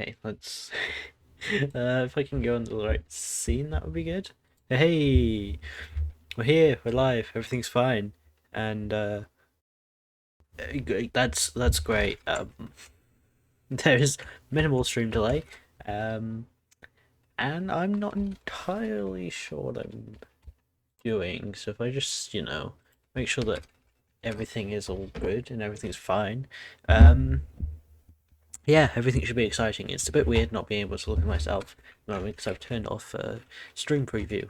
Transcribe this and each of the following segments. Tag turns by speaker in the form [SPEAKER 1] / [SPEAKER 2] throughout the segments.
[SPEAKER 1] Okay, let's. If I can go into the right scene, that would be good. Hey, we're here. We're live. Everything's fine, and that's great. There is minimal stream delay, um, and I'm not entirely sure what I'm doing. So if I just, make sure that everything is all good and everything's fine, yeah, everything should be exciting. It's a bit weird not being able to look at myself at the moment because I've turned off stream preview,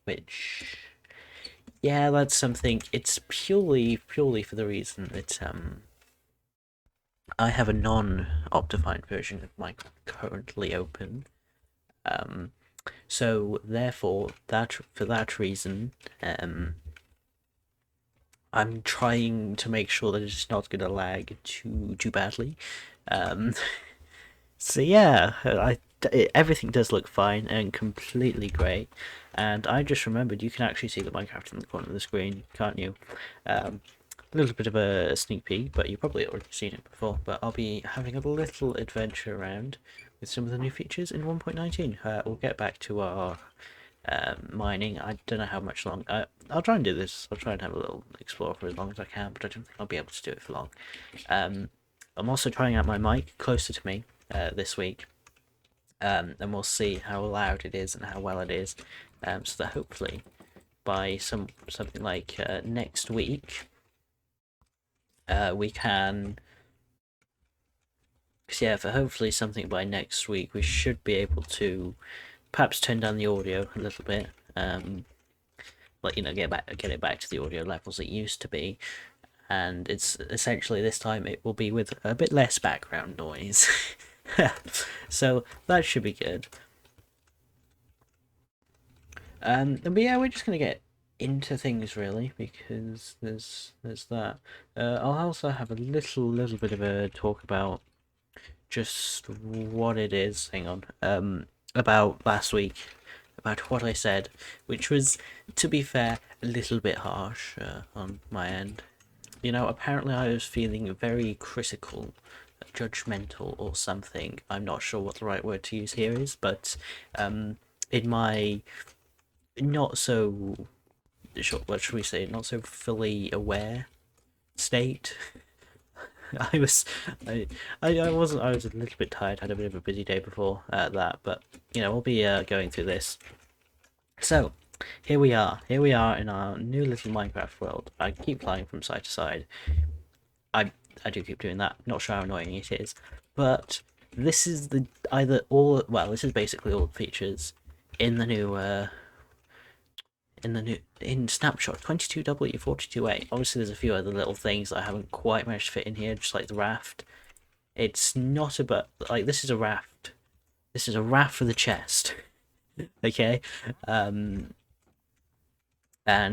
[SPEAKER 1] which, yeah, that's something. It's purely for the reason that I have a non-optified version of Minecraft currently open. So therefore, for that reason, I'm trying to make sure that it's not going to lag too badly. So yeah, everything does look fine and completely great. And I just remembered you can actually see the Minecraft in the corner of the screen, can't you? A little bit of a sneak peek, but you've probably already seen it before. But I'll be having a little adventure around with some of the new features in 1.19. We'll get back to our mining. I don't know how much long. I'll try and do this. I'll try and have a little explore for as long as I can, but I don't think I'll be able to do it for long. I'm also trying out my mic closer to me this week, and we'll see how loud it is and how well it is, so that hopefully by something like next week we can. Cause yeah, for hopefully something by next week we should be able to perhaps turn down the audio a little bit, like get it back to the audio levels it used to be, and it's essentially this time it will be with a bit less background noise. So that should be good. But yeah, we're just gonna get into things really because there's that. I'll also have a little bit of a talk about just what it is. Hang on. About last week, about what I said, which was, to be fair, a little bit harsh on my end. Apparently I was feeling very critical, judgmental, or something. I'm not sure what the right word to use here is, but in my not so, what should we say, not so fully aware state, I was, I wasn't. I was a little bit tired. Had a bit of a busy day before that, but we'll be going through this. So, here we are. Here we are in our new little Minecraft world. I keep flying from side to side. I do keep doing that. Not sure how annoying it is, but this is this is basically all the features in the new in Snapshot 22W42A. Obviously, there's a few other little things that I haven't quite managed to fit in here, just like the raft. It's not about like this is a raft. This is a raft for the chest. Okay, and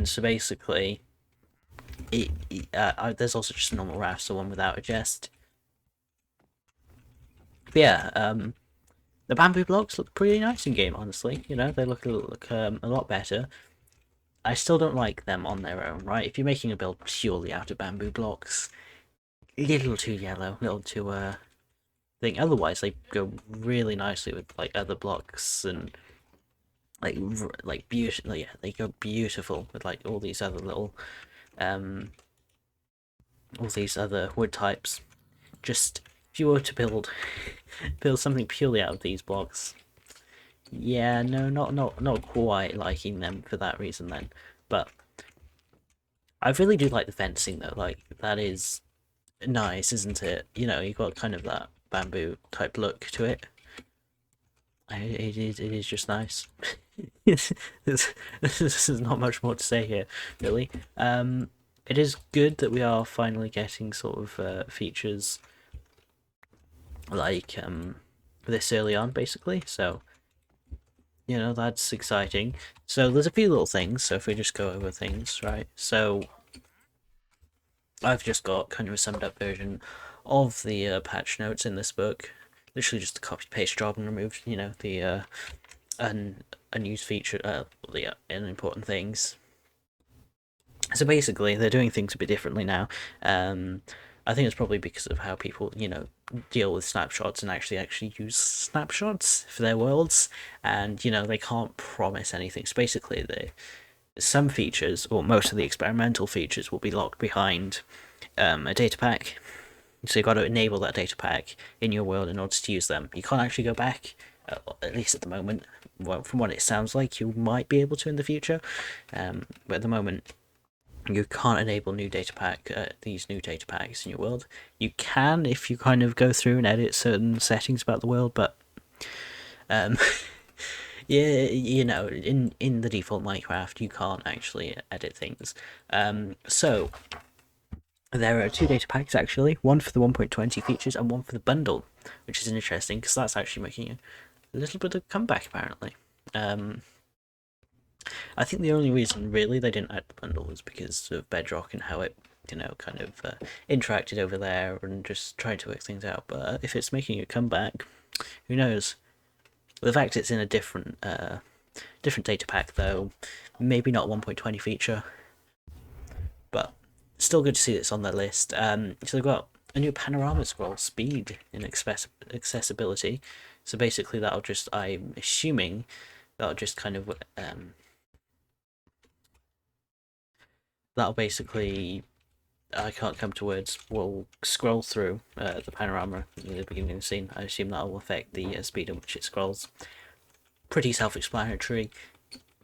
[SPEAKER 1] so basically, there's also just a normal raft, so one without a chest. But yeah, the bamboo blocks look pretty nice in game. Honestly, they look a lot better. I still don't like them on their own, right? If you're making a build purely out of bamboo blocks, a little too yellow, a little too thing. Otherwise, they go really nicely with like other blocks and like beautiful. Yeah, they go beautiful with like all these other little all these other wood types. Just if you were to build something purely out of these blocks, yeah, no, not quite liking them for that reason then. But I really do like the fencing though. Like that is nice, isn't it? You've got kind of that bamboo type look to it. It is just nice. This is not much more to say here, really. It is good that we are finally getting sort of features like this early on, basically. So that's exciting. So there's a few little things. So if we just go over things, right? So I've just got kind of a summed up version of the patch notes in this book. Literally just a copy paste job and removed, the unused feature, the unimportant things. So basically, they're doing things a bit differently now. I think it's probably because of how people, you know, deal with snapshots and actually use snapshots for their worlds, and you know they can't promise anything. So basically, some features, or most of the experimental features, will be locked behind a data pack. So you've got to enable that data pack in your world in order to use them. You can't actually go back, at least at the moment. Well, from what it sounds like, you might be able to in the future, but at the moment you can't enable these new data packs in your world. You can if you kind of go through and edit certain settings about the world, but yeah, you know, in the default Minecraft, you can't actually edit things. So there are two data packs actually, one for the 1.20 features and one for the bundle, which is interesting because that's actually making a little bit of comeback apparently. I think the only reason really they didn't add the bundle was because of Bedrock and how it, you know, kind of interacted over there and just tried to work things out. But if it's making a comeback, who knows? The fact it's in a different data pack though, maybe not 1.20 feature, but still good to see it's on their list. So they've got a new panorama scroll, speed and accessibility. So basically that'll just, I'm assuming that'll just kind of that'll basically, I can't come to words, will scroll through the panorama at the beginning of the scene. I assume that will affect the speed at which it scrolls. Pretty self-explanatory.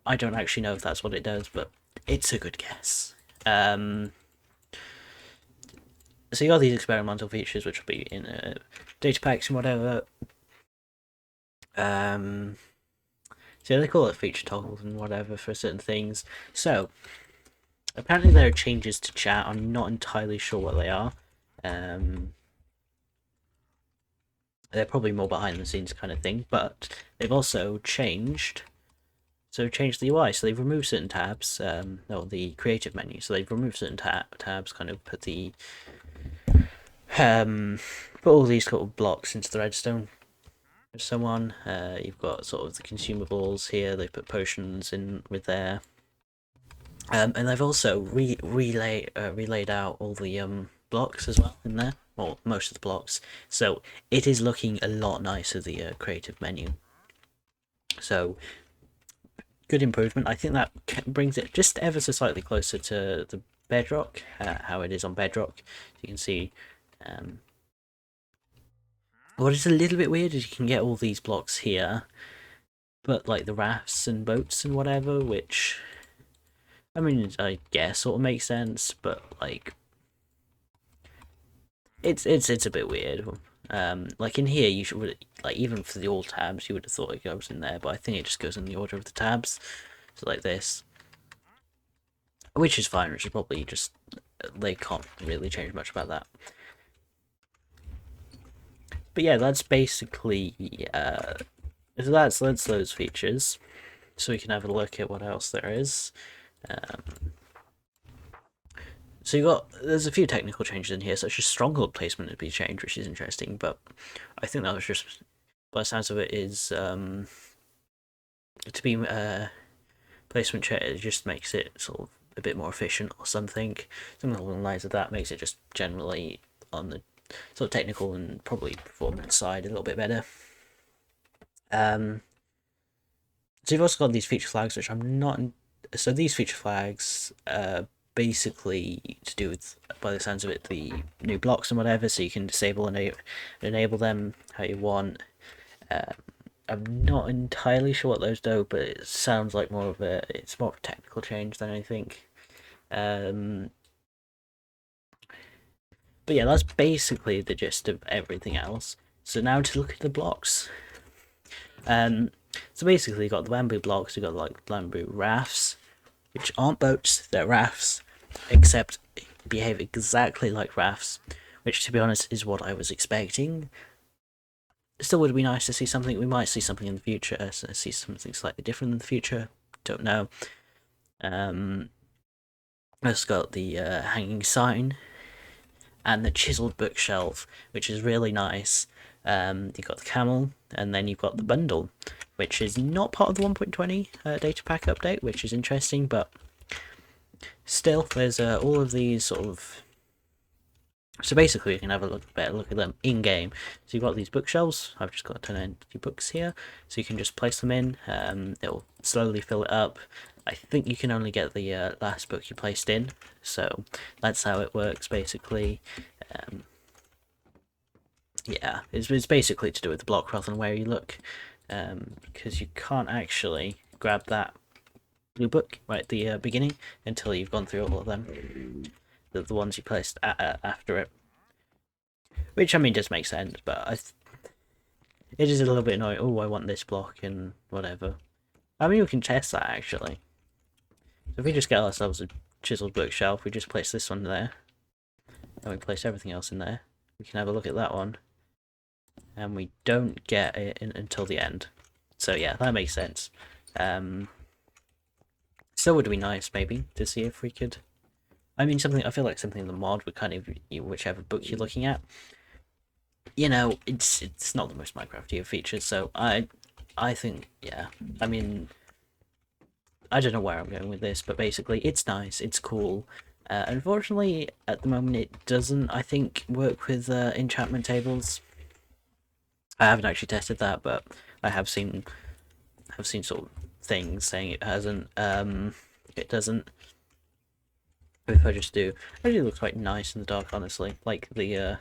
[SPEAKER 1] I don't actually know if that's what it does, but it's a good guess. So you got these experimental features which will be in data packs and whatever. So they call it feature toggles and whatever for certain things. So apparently there are changes to chat. I'm not entirely sure what they are. They're probably more behind the scenes kind of thing, but they've also changed. So changed the UI. So they've removed certain tabs. The creative menu. So they've removed certain tabs. Kind of put the put all these sort of blocks into the redstone. So on. You've got sort of the consumables here. They put potions in with there. And they've also relayed out all the blocks as well in there, or most of the blocks. So it is looking a lot nicer, the creative menu. So good improvement. I think that brings it just ever so slightly closer to the Bedrock, how it is on Bedrock. You can see. What is a little bit weird is you can get all these blocks here, but like the rafts and boats and whatever, which, I mean, I guess sort of makes sense, but like it's a bit weird. Like in here, you should, like, even for the all tabs, you would have thought it goes in there, but I think it just goes in the order of the tabs. So like this, which is fine. Which is probably just, they can't really change much about that. But yeah, that's basically so that's those features. So we can have a look at what else there is. So there's a few technical changes in here, such as stronghold placement would be changed, which is interesting, but I think that was just, by the sounds of it, is to be placement check. It just makes it sort of a bit more efficient or something along the lines of that. Makes it just generally on the sort of technical and probably performance side a little bit better. So you've also got these feature flags, which I'm not. So these feature flags basically to do with, by the sounds of it, the new blocks and whatever, so you can disable and enable them how you want. I'm not entirely sure what those do, but it sounds like it's more of a technical change than anything. But yeah, that's basically the gist of everything else. So now to look at the blocks. So basically you've got the bamboo blocks, you've got like bamboo rafts, which aren't boats, they're rafts, except behave exactly like rafts, which to be honest is what I was expecting. It still would be nice to see something. We might see something in the future, see something slightly different in the future, don't know. It's got the hanging sign and the chiseled bookshelf, which is really nice. You've got the camel, and then you've got the bundle, which is not part of the 1.20 data pack update, which is interesting, but still, there's all of these sort of So basically, we can have a better look at them in game. So you've got these bookshelves. I've just got to turn empty books here, so you can just place them in. It'll slowly fill it up. I think you can only get the last book you placed in, so that's how it works basically. Yeah, it's basically to do with the block rather than where you look, because you can't actually grab that blue book right at the beginning until you've gone through all of them, the ones you placed after it. Which, I mean, does make sense, but it is a little bit annoying. Oh, I want this block and whatever. I mean, we can test that, actually. So if we just get ourselves a chiseled bookshelf, we just place this one there, and we place everything else in there. We can have a look at that one, and we don't get it until the end. So yeah, that makes sense. Still would be nice, maybe, to see if we could... I mean, I feel like something in the mod would kind of, whichever book you're looking at, you know, it's not the most Minecrafty of features, so I think, yeah, I mean, I don't know where I'm going with this, but basically, it's nice, it's cool. Unfortunately, at the moment, it doesn't, I think, work with enchantment tables. I haven't actually tested that, but I have seen sort of things saying it hasn't. It doesn't. If I just do, it actually looks quite nice in the dark, honestly. Like the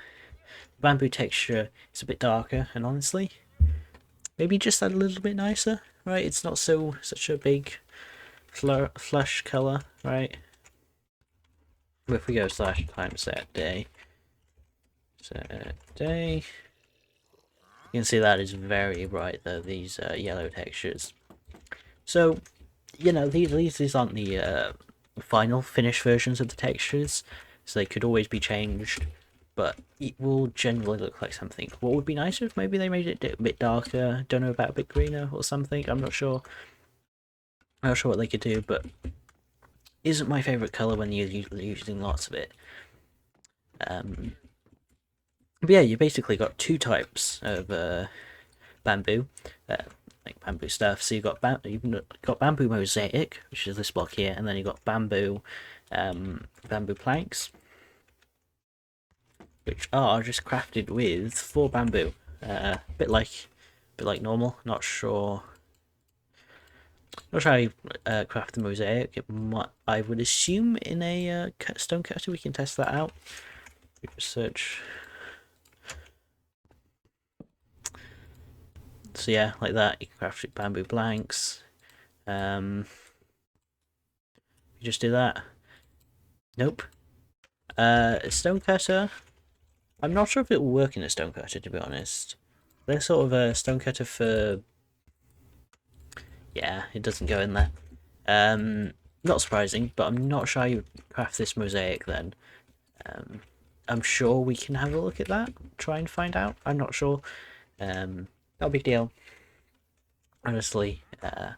[SPEAKER 1] bamboo texture is a bit darker, and honestly, maybe just a little bit nicer, right? It's not such a big flush color, right? If we go /time set day, you can see that is very bright though, these yellow textures. So, you know, these aren't the final finished versions of the textures, so they could always be changed, but it will generally look like something. What would be nicer if maybe they made it a bit darker, don't know about a bit greener or something, I'm not sure. I'm not sure what they could do, but isn't my favourite colour when you're using lots of it. But yeah, you basically got two types of bamboo, like bamboo stuff. So you've got bamboo mosaic, which is this block here, and then you've got bamboo planks, which are just crafted with 4 bamboo. Bit like normal. Not sure how you craft the mosaic. I would assume in a stone cutter. We can test that out. We just search. So yeah, like that, you can craft bamboo planks. You just do that. Nope. A stone cutter. I'm not sure if it will work in a stone cutter, to be honest. They're sort of a stone cutter for... Yeah, it doesn't go in there. Not surprising, but I'm not sure how you craft this mosaic then. I'm sure we can have a look at that, try and find out. I'm not sure. Not a big deal, honestly. But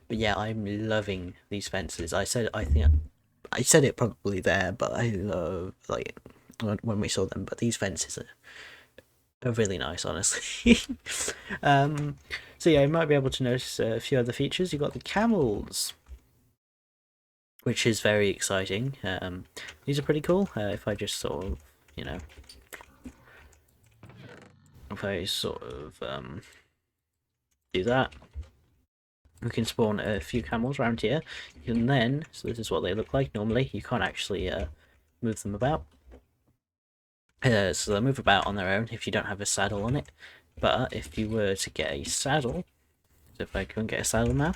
[SPEAKER 1] yeah, I'm loving these fences. I said it probably there, but I love, like, when we saw them. But these fences are really nice, honestly. So yeah, you might be able to notice a few other features. You've got the camels, which is very exciting. These are pretty cool. If I just sort of, you know, do that, we can spawn a few camels around here. And then, so this is what they look like normally. You can't actually move them about. So they'll move about on their own if you don't have a saddle on it. But if you were to get a saddle, so if I can get a saddle now,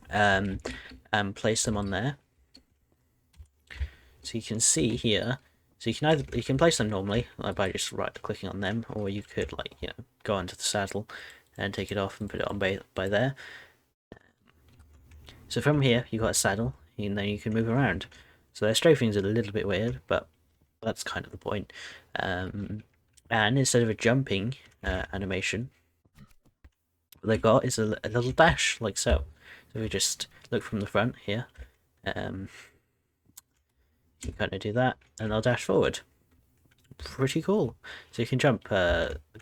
[SPEAKER 1] and place them on there, so you can see here. So you can place them normally, like by just right-clicking on them, or you could, like, you know, go onto the saddle and take it off and put it on by there. So from here you've got a saddle, and then you can move around. So their strafing's a little bit weird, but that's kind of the point. And instead of a jumping animation, what they've got is a little dash, like so. So if we just look from the front here, you kind of do that, and they'll dash forward. Pretty cool. So you can jump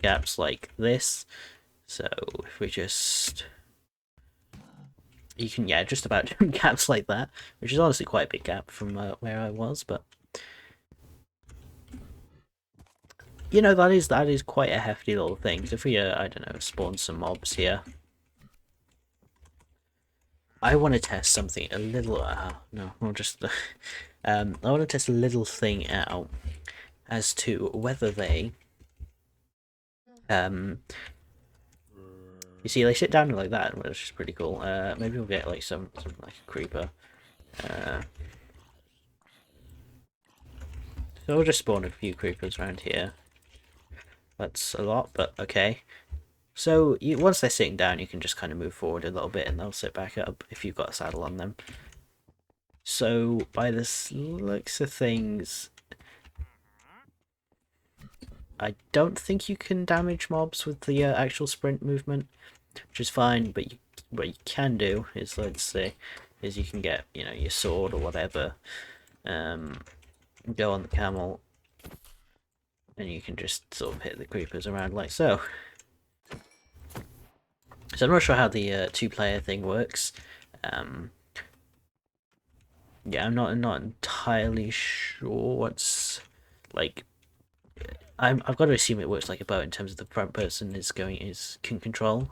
[SPEAKER 1] gaps like this. So if we just... You can, yeah, just about jump gaps like that, which is honestly quite a big gap from where I was, but you know, that is quite a hefty little thing. So if we, I don't know, spawn some mobs here. I want to test something a little. No, not just. I want to test a little thing out as to whether they. You see, they sit down like that, which is pretty cool. Maybe we'll get like some like a creeper. So we'll just spawn a few creepers around here. That's a lot, but okay. So once they're sitting down, you can just kind of move forward a little bit, and they'll sit back up if you've got a saddle on them. So by the looks of things, I don't think you can damage mobs with the actual sprint movement, which is fine. But what you can do is, let's say, is you can get, you know, your sword or whatever, go on the camel, and you can just sort of hit the creepers around like so. So I'm not sure how the two-player thing works. Yeah, I'm not entirely sure what's like. I've got to assume it works like a boat in terms of the front person can control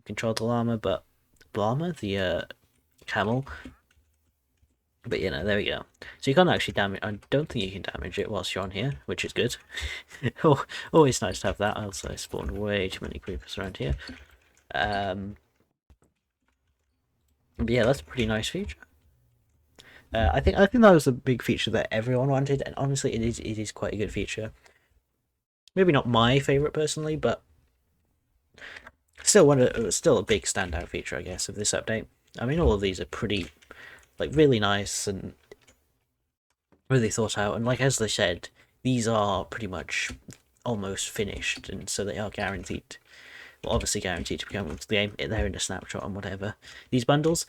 [SPEAKER 1] the llama, but the camel. But you know, there we go. So you can't actually damage. I don't think you can damage it whilst you're on here, which is good. Always nice to have that. Also, I spawned way too many creepers around here. But yeah, that's a pretty nice feature. I think that was a big feature that everyone wanted, and honestly, it is quite a good feature. Maybe not my favorite personally, but still still a big standout feature, I guess, of this update. I mean, all of these are pretty, like, really nice and really thought out, and like as they said, these are pretty much almost finished, and so they are guaranteed. Well, obviously guaranteed to become into the game. They're in a snapshot and whatever. These bundles,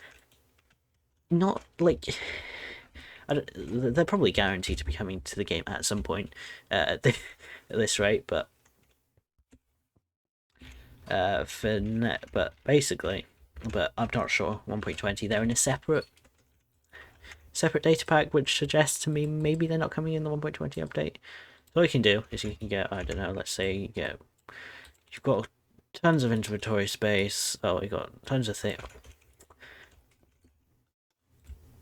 [SPEAKER 1] not like. They're probably guaranteed to be coming to the game at some point at this rate, but basically, but I'm not sure. 1.20, they're in a separate data pack, which suggests to me maybe they're not coming in the 1.20 update. So what you can do is you can get, I don't know, let's say you've got tons of inventory space. Oh, you got tons of things.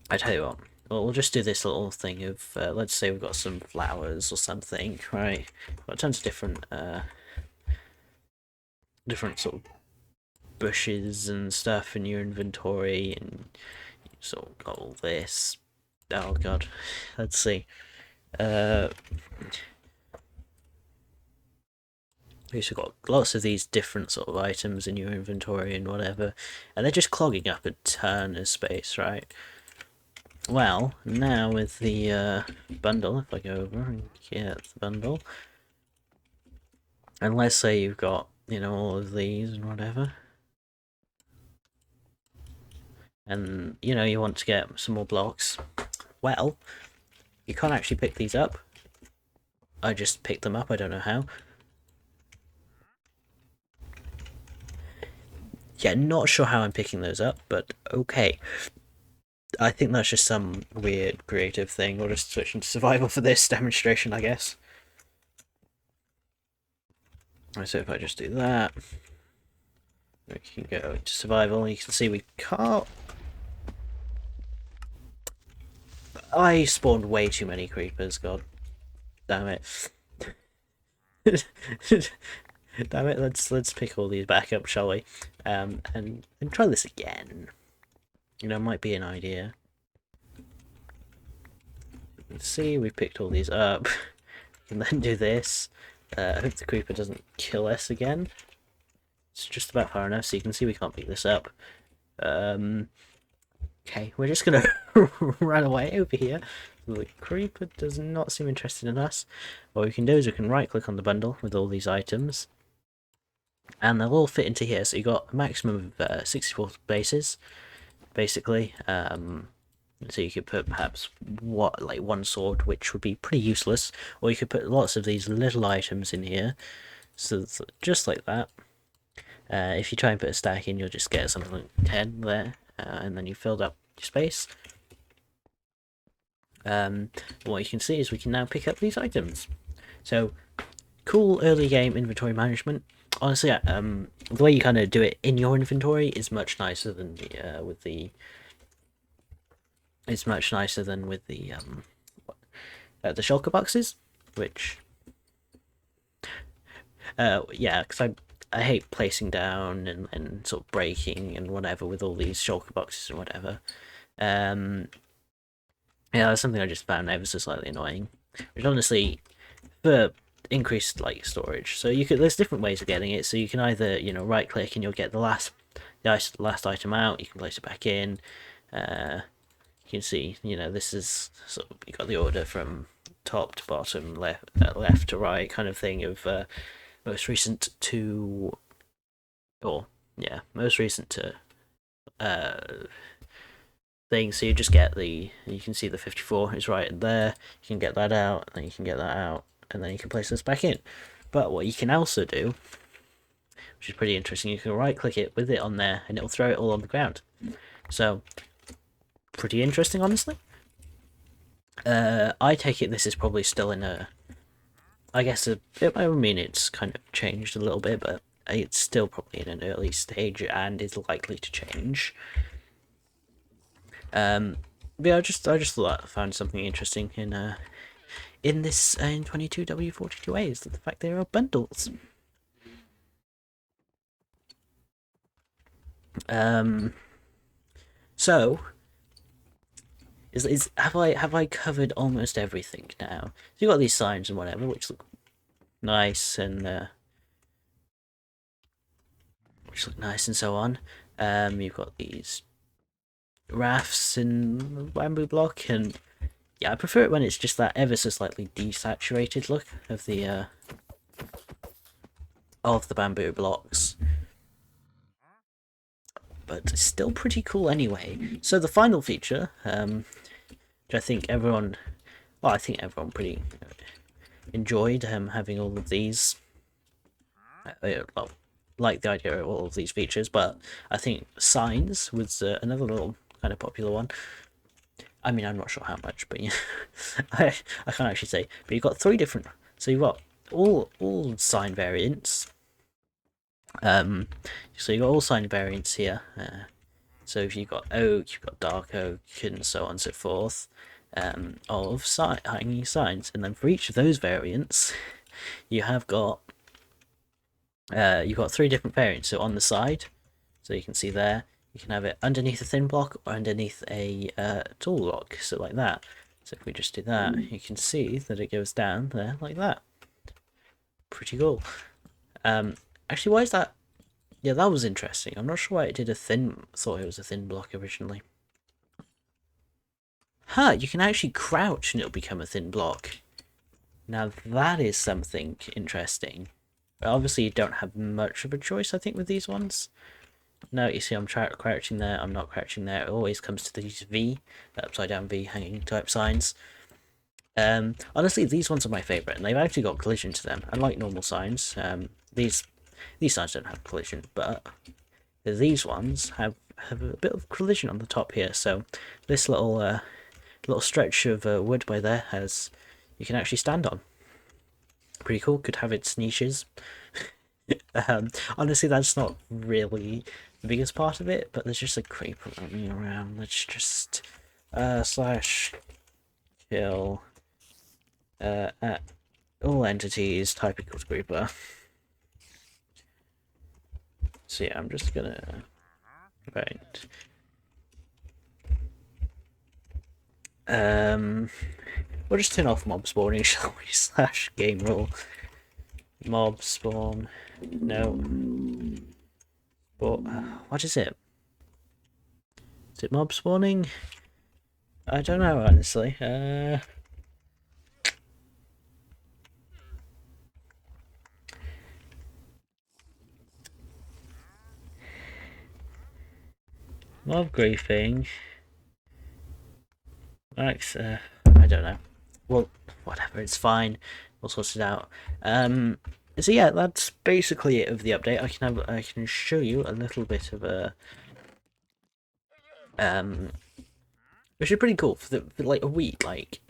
[SPEAKER 1] I tell you what. Well, we'll just do this little thing of, let's say we've got some flowers or something, right? We've got tons of different sort of bushes and stuff in your inventory, and you sort of got all this. Oh god, let's see. You've got lots of these different sort of items in your inventory and whatever, and they're just clogging up a ton of space, right? Well, now with the bundle, if I go over and get the bundle, and let's say you've got, you know, all of these and whatever, and, you know, you want to get some more blocks, well, you can't actually pick these up. I just picked them up, I don't know how. Yeah, not sure how I'm picking those up, but okay. I think that's just some weird creative thing. We'll just switch into survival for this demonstration, I guess. So if I just do that, we can go to survival. You can see we can't. I spawned way too many creepers. God damn it! Damn it! Let's pick all these back up, shall we? And try this again. You know, might be an idea. Let's see, we've picked all these up. We can then do this. I hope the creeper doesn't kill us again. It's just about far enough, so you can see we can't pick this up. Okay, we're just gonna run away over here. The creeper does not seem interested in us. What we can do is we can right-click on the bundle with all these items, and they'll all fit into here. So you got a maximum of 64 spaces, basically. So you could put perhaps one sword, which would be pretty useless, or you could put lots of these little items in here. So just like that. If you try and put a stack in, you'll just get something like 10 there, and then you filled up your space. What you can see is we can now pick up these items. So cool early game inventory management. Honestly, the way you kind of do it in your inventory is much nicer than the with the. It's much nicer than with the shulker boxes, which yeah, because I hate placing down and sort of breaking and whatever with all these shulker boxes and whatever. Yeah, that's something I just found ever so slightly annoying. Which honestly, for increased like storage, so you could there's different ways of getting it. So you can either right click and you'll get the last item out. You can place it back in. You can see this is sort of you got the order from top to bottom, left to right kind of thing of most recent to most recent to thing. So you just get you can see the 54 is right in there. You can get that out, and then you can get that out, and then you can place this back in. But what you can also do, which is pretty interesting, you can right click it with it on there and it'll throw it all on the ground. So pretty interesting, honestly. I take it this is probably still in I guess I mean it's kind of changed a little bit, but it's still probably in an early stage and is likely to change. Yeah, I just thought I found something interesting in this in 22W42A is the fact there are bundles. So have I covered almost everything now? So you got these signs and whatever, which look nice and so on. You've got these rafts and bamboo block, and yeah, I prefer it when it's just that ever so slightly desaturated look of the bamboo blocks. But it's still pretty cool anyway. So the final feature, which I think everyone pretty enjoyed having all of these. Well, like the idea of all of these features, but I think signs was another little kind of popular one. I mean, I'm not sure how much, but yeah, I can't actually say. But you've got 3 different. So you've got all sign variants. So you've got all sign variants here. So if you've got oak, you've got dark oak, and so on and so forth, of hanging signs, and then for each of those variants, you have got you've got 3 different variants. So on the side, so you can see there, you can have it underneath a thin block or underneath a tall block, so like that. So if we just do that, you can see that it goes down there like that. Pretty cool. Actually, why is that? Yeah, that was interesting. I'm not sure why it did thought it was a thin block originally. Huh, you can actually crouch and it'll become a thin block. Now that is something interesting. Obviously you don't have much of a choice, I think, with these ones. No, you see I'm crouching there, I'm not crouching there. It always comes to these V, upside down V hanging type signs. Honestly, these ones are my favourite, and they've actually got collision to them, unlike normal signs. These signs don't have collision, but these ones have a bit of collision on the top here. So this little stretch of wood by there you can actually stand on. Pretty cool. Could have its niches. Honestly, that's not really the biggest part of it, but there's just a creeper running around. Let's just slash kill at all entities type equals creeper. So yeah, I'm just gonna we'll just turn off mob spawning, shall we? Slash game rule mob spawn. No. But what is it? Is it mob spawning? I don't know, honestly. Mob griefing. Max, I don't know. Well, whatever, it's fine. We'll sort it out. So yeah, that's basically it of the update. I can show you a little bit of a which is pretty cool for like a week. Like,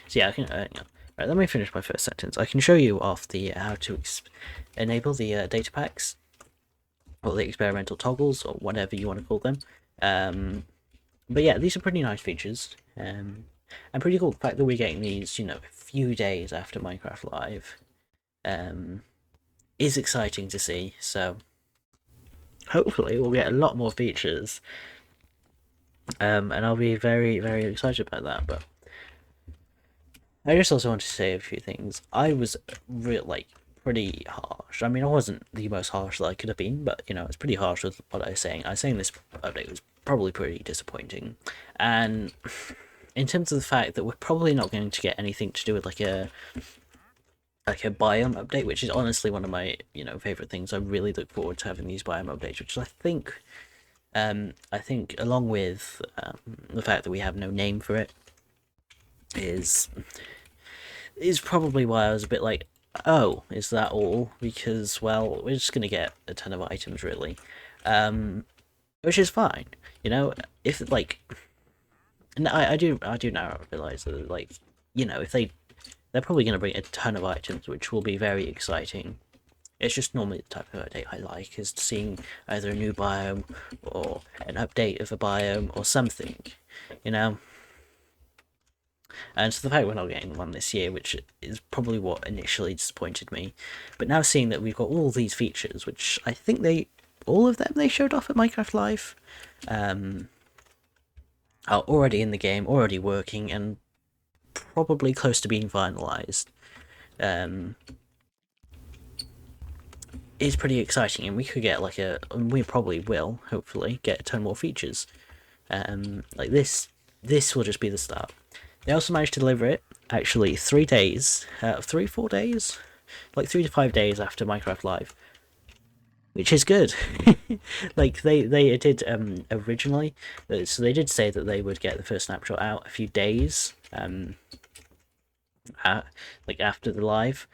[SPEAKER 1] so yeah, I can Right, let me finish my first sentence. I can show you off the how to enable the data packs, or the experimental toggles, or whatever you want to call them. But yeah, these are pretty nice features. And pretty cool. The fact that we're getting these, a few days after Minecraft Live, is exciting to see. So hopefully we'll get a lot more features. And I'll be very, very excited about that. But I just also want to say a few things. I was pretty harsh. I mean, I wasn't the most harsh that I could have been, but it's pretty harsh with what I was saying. I was saying this update was probably pretty disappointing, and in terms of the fact that we're probably not going to get anything to do with like a biome update, which is honestly one of my favorite things. I really look forward to having these biome updates, which I think along with the fact that we have no name for it is probably why I was a bit like, oh, is that all? Because, well, we're just gonna get a ton of items, really, which is fine. If and I do now realize that if they're probably gonna bring a ton of items, which will be very exciting. It's just normally the type of update I like, is seeing either a new biome or an update of a biome or something, And so the fact we're not getting one this year, which is probably what initially disappointed me. But now seeing that we've got all these features, which I think all of them they showed off at Minecraft Live, are already in the game, already working, and probably close to being finalised, is pretty exciting. And we could get we probably will, hopefully, get a ton more features. Like this will just be the start. They also managed to deliver it, actually, 3 days, 4 days? Like 3 to 5 days after Minecraft Live. Which is good. They did, originally, so they did say that they would get the first snapshot out a few days, after the live.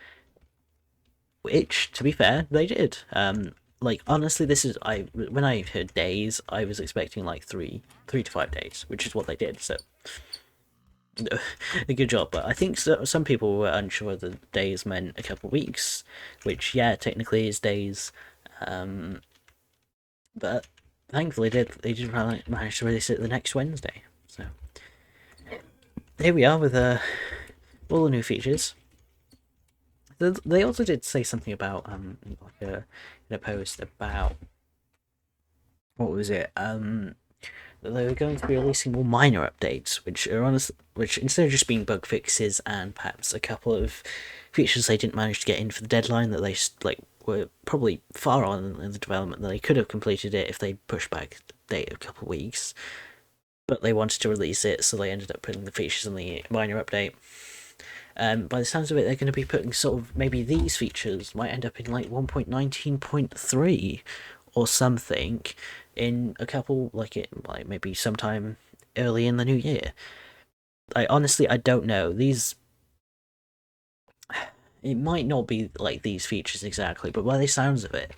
[SPEAKER 1] Which, to be fair, they did. Honestly, when I heard days, I was expecting 3 to 5 days, which is what they did, so a good job. But I think some people were unsure that days meant a couple of weeks, which technically is days, but thankfully they did manage to release it the next Wednesday. So here we are with all the new features. They also did say something about in a post about, what was it, they were going to be releasing more minor updates, which instead of just being bug fixes and perhaps a couple of features they didn't manage to get in for the deadline, that they were probably far on in the development, that they could have completed it if they pushed back the date a couple of weeks, but they wanted to release it, so they ended up putting the features in the minor update. By the sounds of it, they're going to be putting maybe these features might end up in 1.19.3 or something in a couple, maybe sometime early in the new year. I don't know. It might not be these features exactly, but by the sounds of it,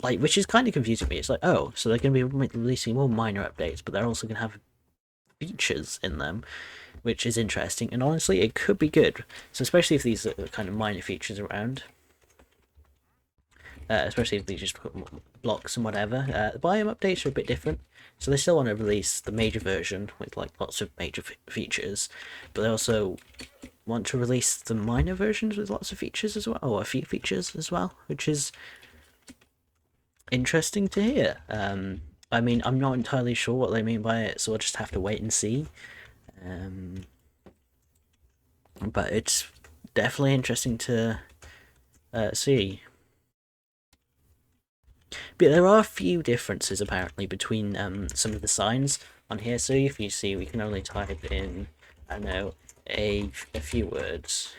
[SPEAKER 1] which is kind of confusing me. It's oh, so they're going to be releasing more minor updates, but they're also going to have features in them, which is interesting, and honestly, it could be good. So especially if these are kind of minor features around, especially if they just put blocks and whatever. The biome updates are a bit different, so they still want to release the major version with lots of major features, but they also want to release the minor versions with lots of features as well, or a few features as well, which is interesting to hear. I mean, I'm not entirely sure what they mean by it, so I'll just have to wait and see. But it's definitely interesting to see. But there are a few differences apparently between some of the signs on here. So if you see, we can only type in, I don't know, a few words,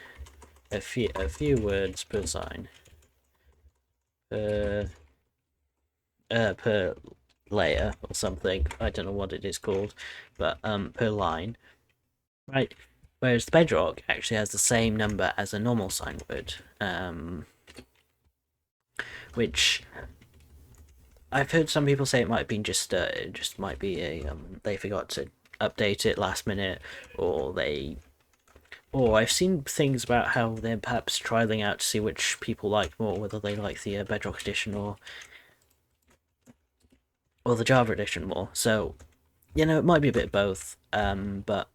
[SPEAKER 1] a few words per sign, per layer or something. I don't know what it is called, but per line, right? Whereas the bedrock actually has the same number as a normal sign word, which I've heard some people say it might be just might be a they forgot to update it last minute, or they or I've seen things about how they're perhaps trialing out to see which people like more, whether they like the Bedrock edition or the Java edition more. So you know, it might be a bit of both, but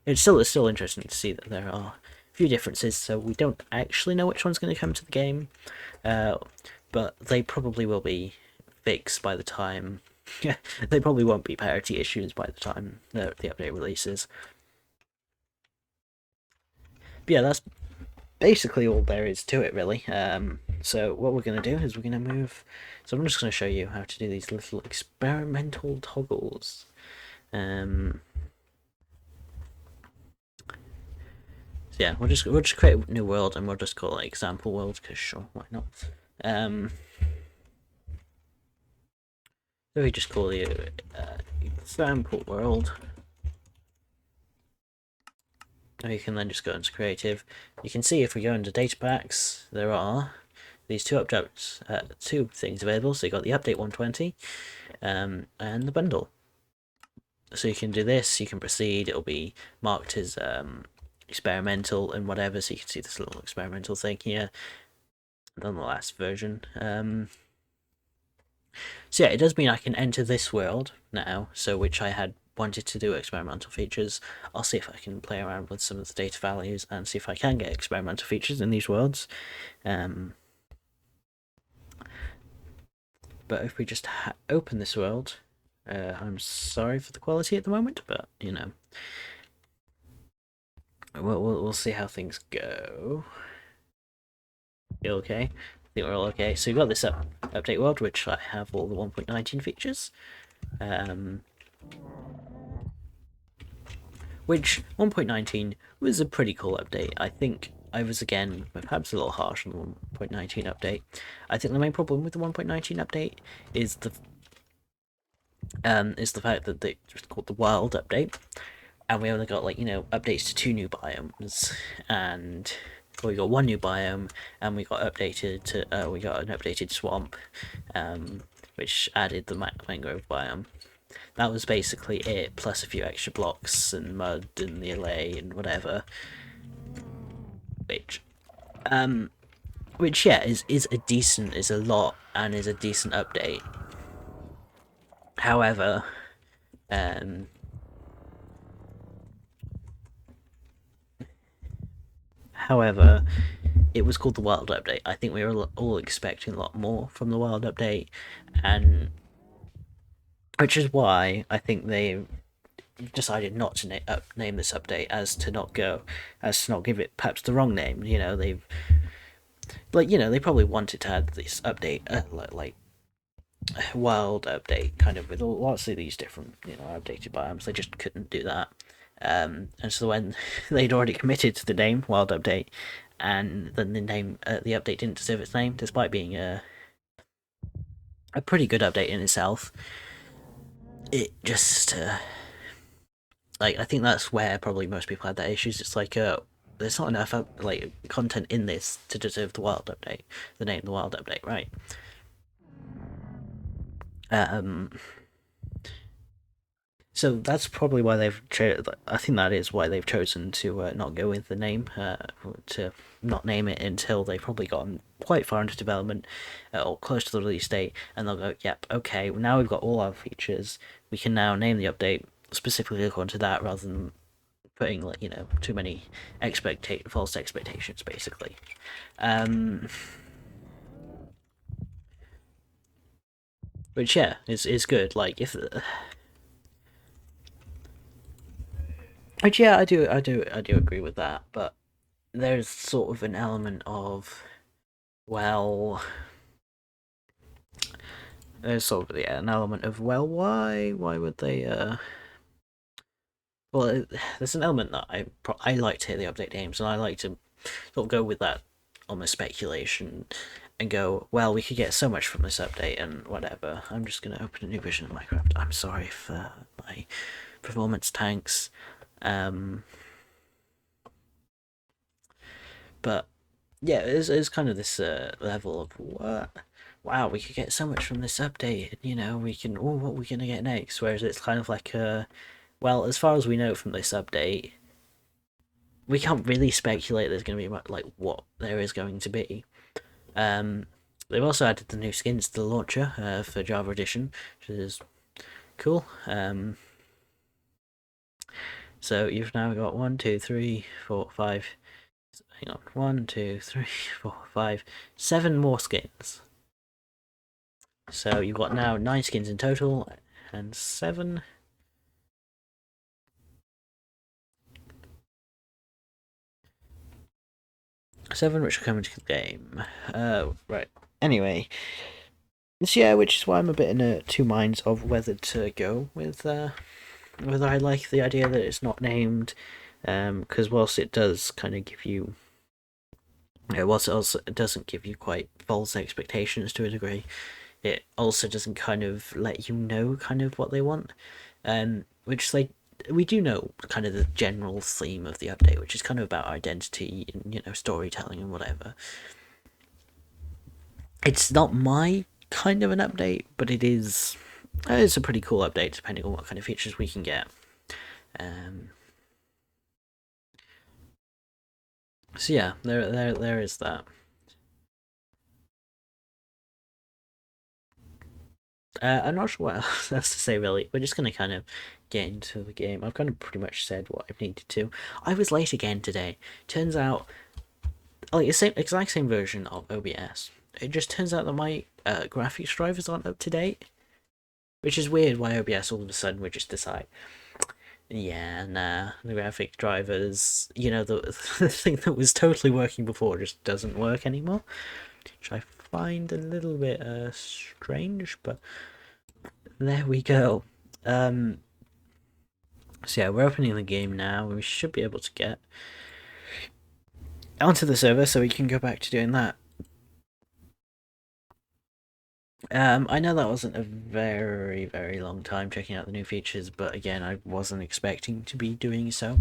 [SPEAKER 1] it's still interesting to see that there are a few differences. So we don't actually know which one's going to come to the game, but they probably will be fixed by the time. They probably won't be parity issues by the time the update releases. But yeah, that's basically all there is to it, really. So what we're going to do is we're going to move. So I'm just going to show you how to do these little experimental toggles. So yeah, we'll just create a new world and we'll just call it example world because sure, why not? So we just call it example world. And you can then just go into creative. You can see if we go into data packs, there are these two objects, two things available. So you got the update 120 and the bundle. So you can do this, you can proceed, it'll be marked as experimental and whatever, so you can see this little experimental thing here. Than the last version. So yeah, it does mean I can enter this world now, so which I had wanted to do experimental features. I'll see if I can play around with some of the data values and see if I can get experimental features in these worlds. But if we just open this world, I'm sorry for the quality at the moment, but you know, we'll see how things go. Okay, I think we're all okay. So we've got this update world, which I have all the 1.19 features. Which 1.19 was a pretty cool update. I think I was again perhaps a little harsh on the 1.19 update. I think the main problem with the 1.19 update is the fact that they just called the wild update, and we only got like updates to 2 new biomes, and we got 1 new biome, and we got an updated swamp, which added the mangrove biome. That was basically it, plus a few extra blocks and mud and the allay and whatever. Which yeah, is a lot and is a decent update. However, it was called the Wild Update. I think we were all expecting a lot more from the Wild Update, and which is why I think they decided not to name this update, as to not give it perhaps the wrong name. They probably wanted to add this update, like wild update, kind of with lots of these different updated biomes. They just couldn't do that, and so when they'd already committed to the name Wild Update, and then the update didn't deserve its name, despite being a pretty good update in itself. It just I think that's where probably most people had that issues. It's like there's not enough content in this to deserve the Wild Update, the name the Wild Update, right? So that's probably why I think that is why they've chosen to not go with the name, to not name it until they've probably gotten quite far into development, or close to the release date, and they'll go, yep, okay, now we've got all our features, we can now name the update specifically according to that, rather than putting too many false expectations, basically. Which yeah, is good. Like if Which yeah, I do agree with that, but there's sort of an element of, well, there's sort of an element of, well, why would they well, there's an element that I like to hear the update names, and I like to sort of go with that almost speculation and go, well, we could get so much from this update and whatever. I'm just gonna open a new version of Minecraft. I'm sorry for my performance tanks. But yeah, it's kind of this level of, what? Wow, we could get so much from this update. We can. Oh, what are we gonna get next? Whereas it's kind of like well, as far as we know from this update, we can't really speculate there's going to be like what there is going to be. They've also added the new skins to the launcher for Java Edition, which is cool. So you've now got 1, 2, 3, 4, 5. Hang on, 1, 2, 3, 4, 5, 7 more skins. So you've got now 9 skins in total, and 7. Seven which are coming to the game. Right. Anyway, so yeah, which is why I'm a bit in two minds of whether to go with whether I like the idea that it's not named, because whilst it does kind of give you, whilst it also doesn't give you quite false expectations to a degree, it also doesn't kind of let you know kind of what they want, which like we do know kind of the general theme of the update, which is kind of about identity and storytelling and whatever. It's not my kind of an update, but it's a pretty cool update depending on what kind of features we can get. So yeah, there is that. I'm not sure what else to say really. We're just gonna kind of get into the game. I've kind of pretty much said what I've needed to. I was late again today. Turns out, like the exact same version of OBS. It just turns out that my graphics drivers aren't up to date, which is weird. Why OBS all of a sudden would just decide, yeah, nah, the graphic drivers, the thing that was totally working before just doesn't work anymore, which I find a little bit strange, but there we go. So yeah, we're opening the game now. We should be able to get onto the server so we can go back to doing that. I know that wasn't a very, very long time checking out the new features, but again, I wasn't expecting to be doing so.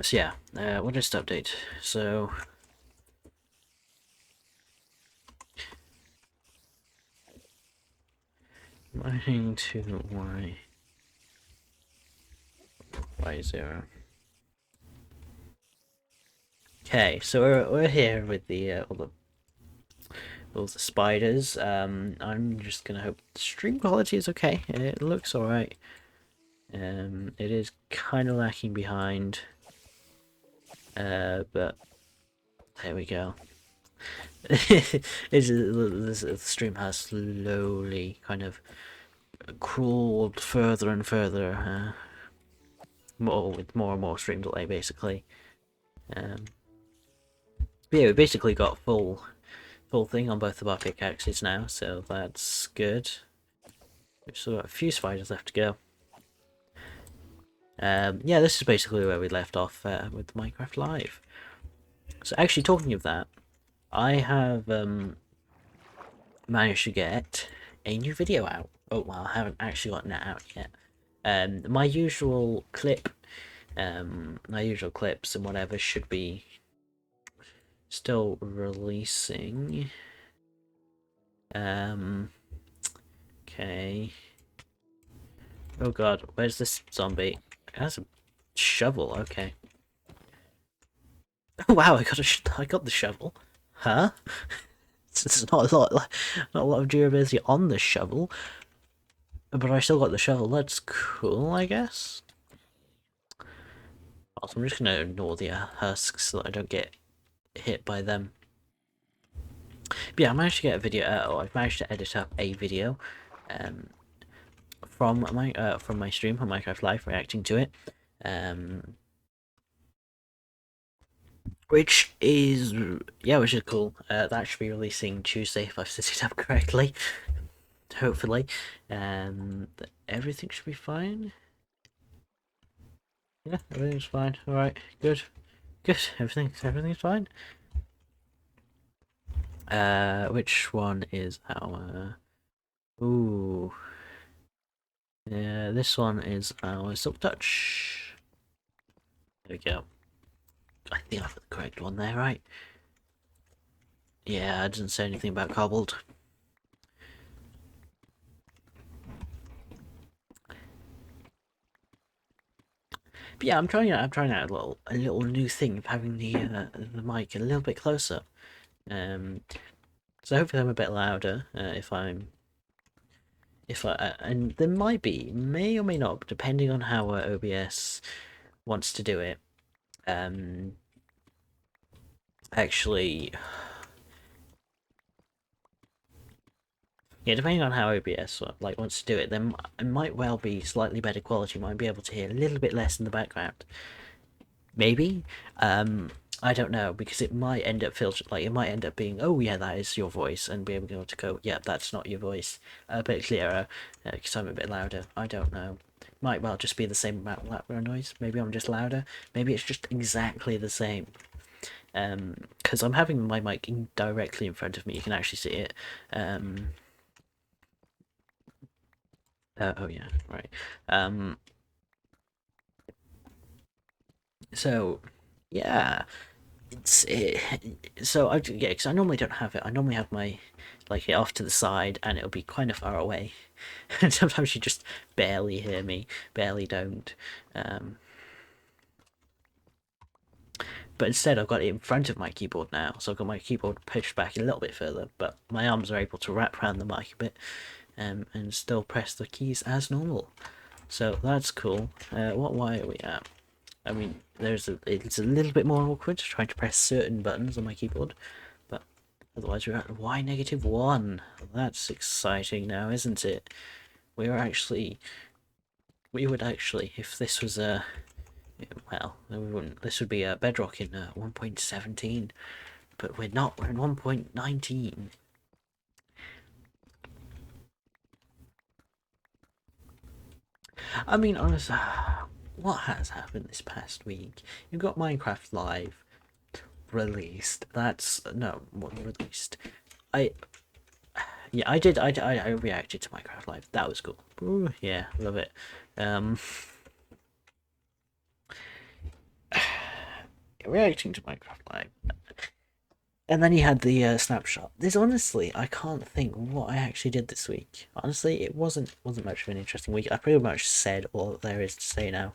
[SPEAKER 1] So yeah, we'll just update. So mining to y0. Okay, so we're here with the all the spiders. I'm just gonna hope the stream quality is okay. It looks alright. It is kind of lacking behind. But there we go. The stream has slowly kind of crawled further and further, with more and more stream delay, basically. But yeah, we basically got full thing on both of our pickaxes now, so that's good. We've still got a few spiders left to go. Yeah, this is basically where we left off with Minecraft Live. So actually, talking of that, I have managed to get a new video out. Oh well, I haven't actually gotten that out yet. My usual clip, my usual clips and whatever should be still releasing. Okay. Oh god, where's this zombie? It has a shovel. Okay. Oh wow, I got the shovel. Huh? It's not a lot of durability on the shovel, but I still got the shovel. That's cool, I guess. Also, I'm just gonna ignore the husks so that I don't get hit by them. But yeah, I managed to get a video. I've managed to edit up a video, from my stream on Minecraft Live, reacting to it, which is cool. That should be releasing Tuesday if I've set it up correctly. Hopefully, everything should be fine. Yeah, everything's fine. All right, good. Everything's fine. Which one is our? Ooh. Yeah, this one is our Silk Touch. There we go. I think I've got the correct one there, right? Yeah, I didn't say anything about cobbled. But yeah, I'm trying out a little new thing of having the mic a little bit closer. Um, so hopefully I'm a bit louder and there may or may not, depending on how OBS wants to do it. Actually, yeah, depending on how OBS wants to do it, then it might well be slightly better quality. Might be able to hear a little bit less in the background. Maybe. I don't know, because it might end up filtered. Like, it might end up being, oh yeah, that is your voice, and be able to go, yeah, that's not your voice, a bit clearer, because I'm a bit louder. I don't know. Might well just be the same amount of background noise. Maybe I'm just louder. Maybe it's just exactly the same. Because I'm having my mic directly in front of me. You can actually see it. Oh yeah, right. So yeah, so yeah, because I normally don't have it. I normally have my it off to the side, and it'll be kind of far away. And sometimes you just barely hear me, barely don't. But instead, I've got it in front of my keyboard now, so I've got my keyboard pushed back a little bit further, but my arms are able to wrap around the mic a bit, and still press the keys as normal. So that's cool. What Y are we at? I mean, it's a little bit more awkward trying to press certain buttons on my keyboard, but otherwise we're at Y -1. That's exciting now, isn't it? We would actually, if this was a, well, we wouldn't. This would be a Bedrock in 1.17, but we're not. We're in 1.19. I mean, honestly, what has happened this past week? You've got Minecraft Live released. That's no, what released? I Yeah, I did. I reacted to Minecraft Live. That was cool. Ooh, yeah, love it. Reacting to Minecraft Live, and then he had the snapshot. There's honestly, I can't think what I actually did this week. Honestly, it wasn't much of an interesting week. I pretty much said all there is to say now.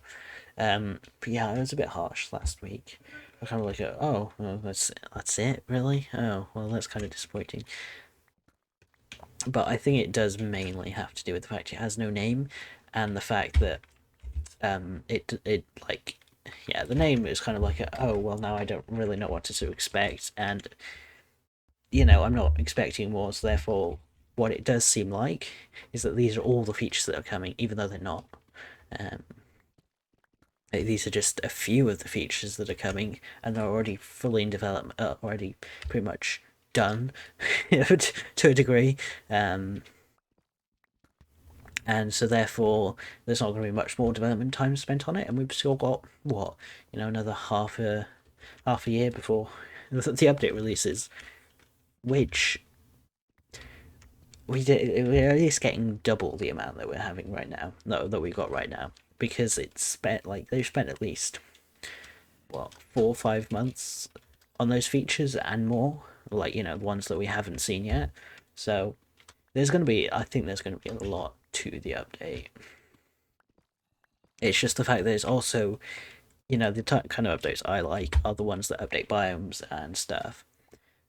[SPEAKER 1] But yeah, it was a bit harsh last week. I kind of oh, well, that's it, really. Oh, well, that's kind of disappointing. But I think it does mainly have to do with the fact it has no name, and the fact that it like, yeah, the name is kind of oh well, now I don't really know what to expect, and I'm not expecting more, so therefore what it does seem like is that these are all the features that are coming, even though they're not. um, these are just a few of the features that are coming, and they're already fully in development, already pretty much done to a degree. And so therefore there's not going to be much more development time spent on it, and we've still got what, another half a year before the update releases, which we're at least getting double the amount that we're having right now, no, that we got right now, because it's spent, they've spent at least what, 4 or 5 months on those features and more, the ones that we haven't seen yet. So I think there's going to be a lot to the update. It's just the fact that there's also, the kind of updates I like are the ones that update biomes and stuff.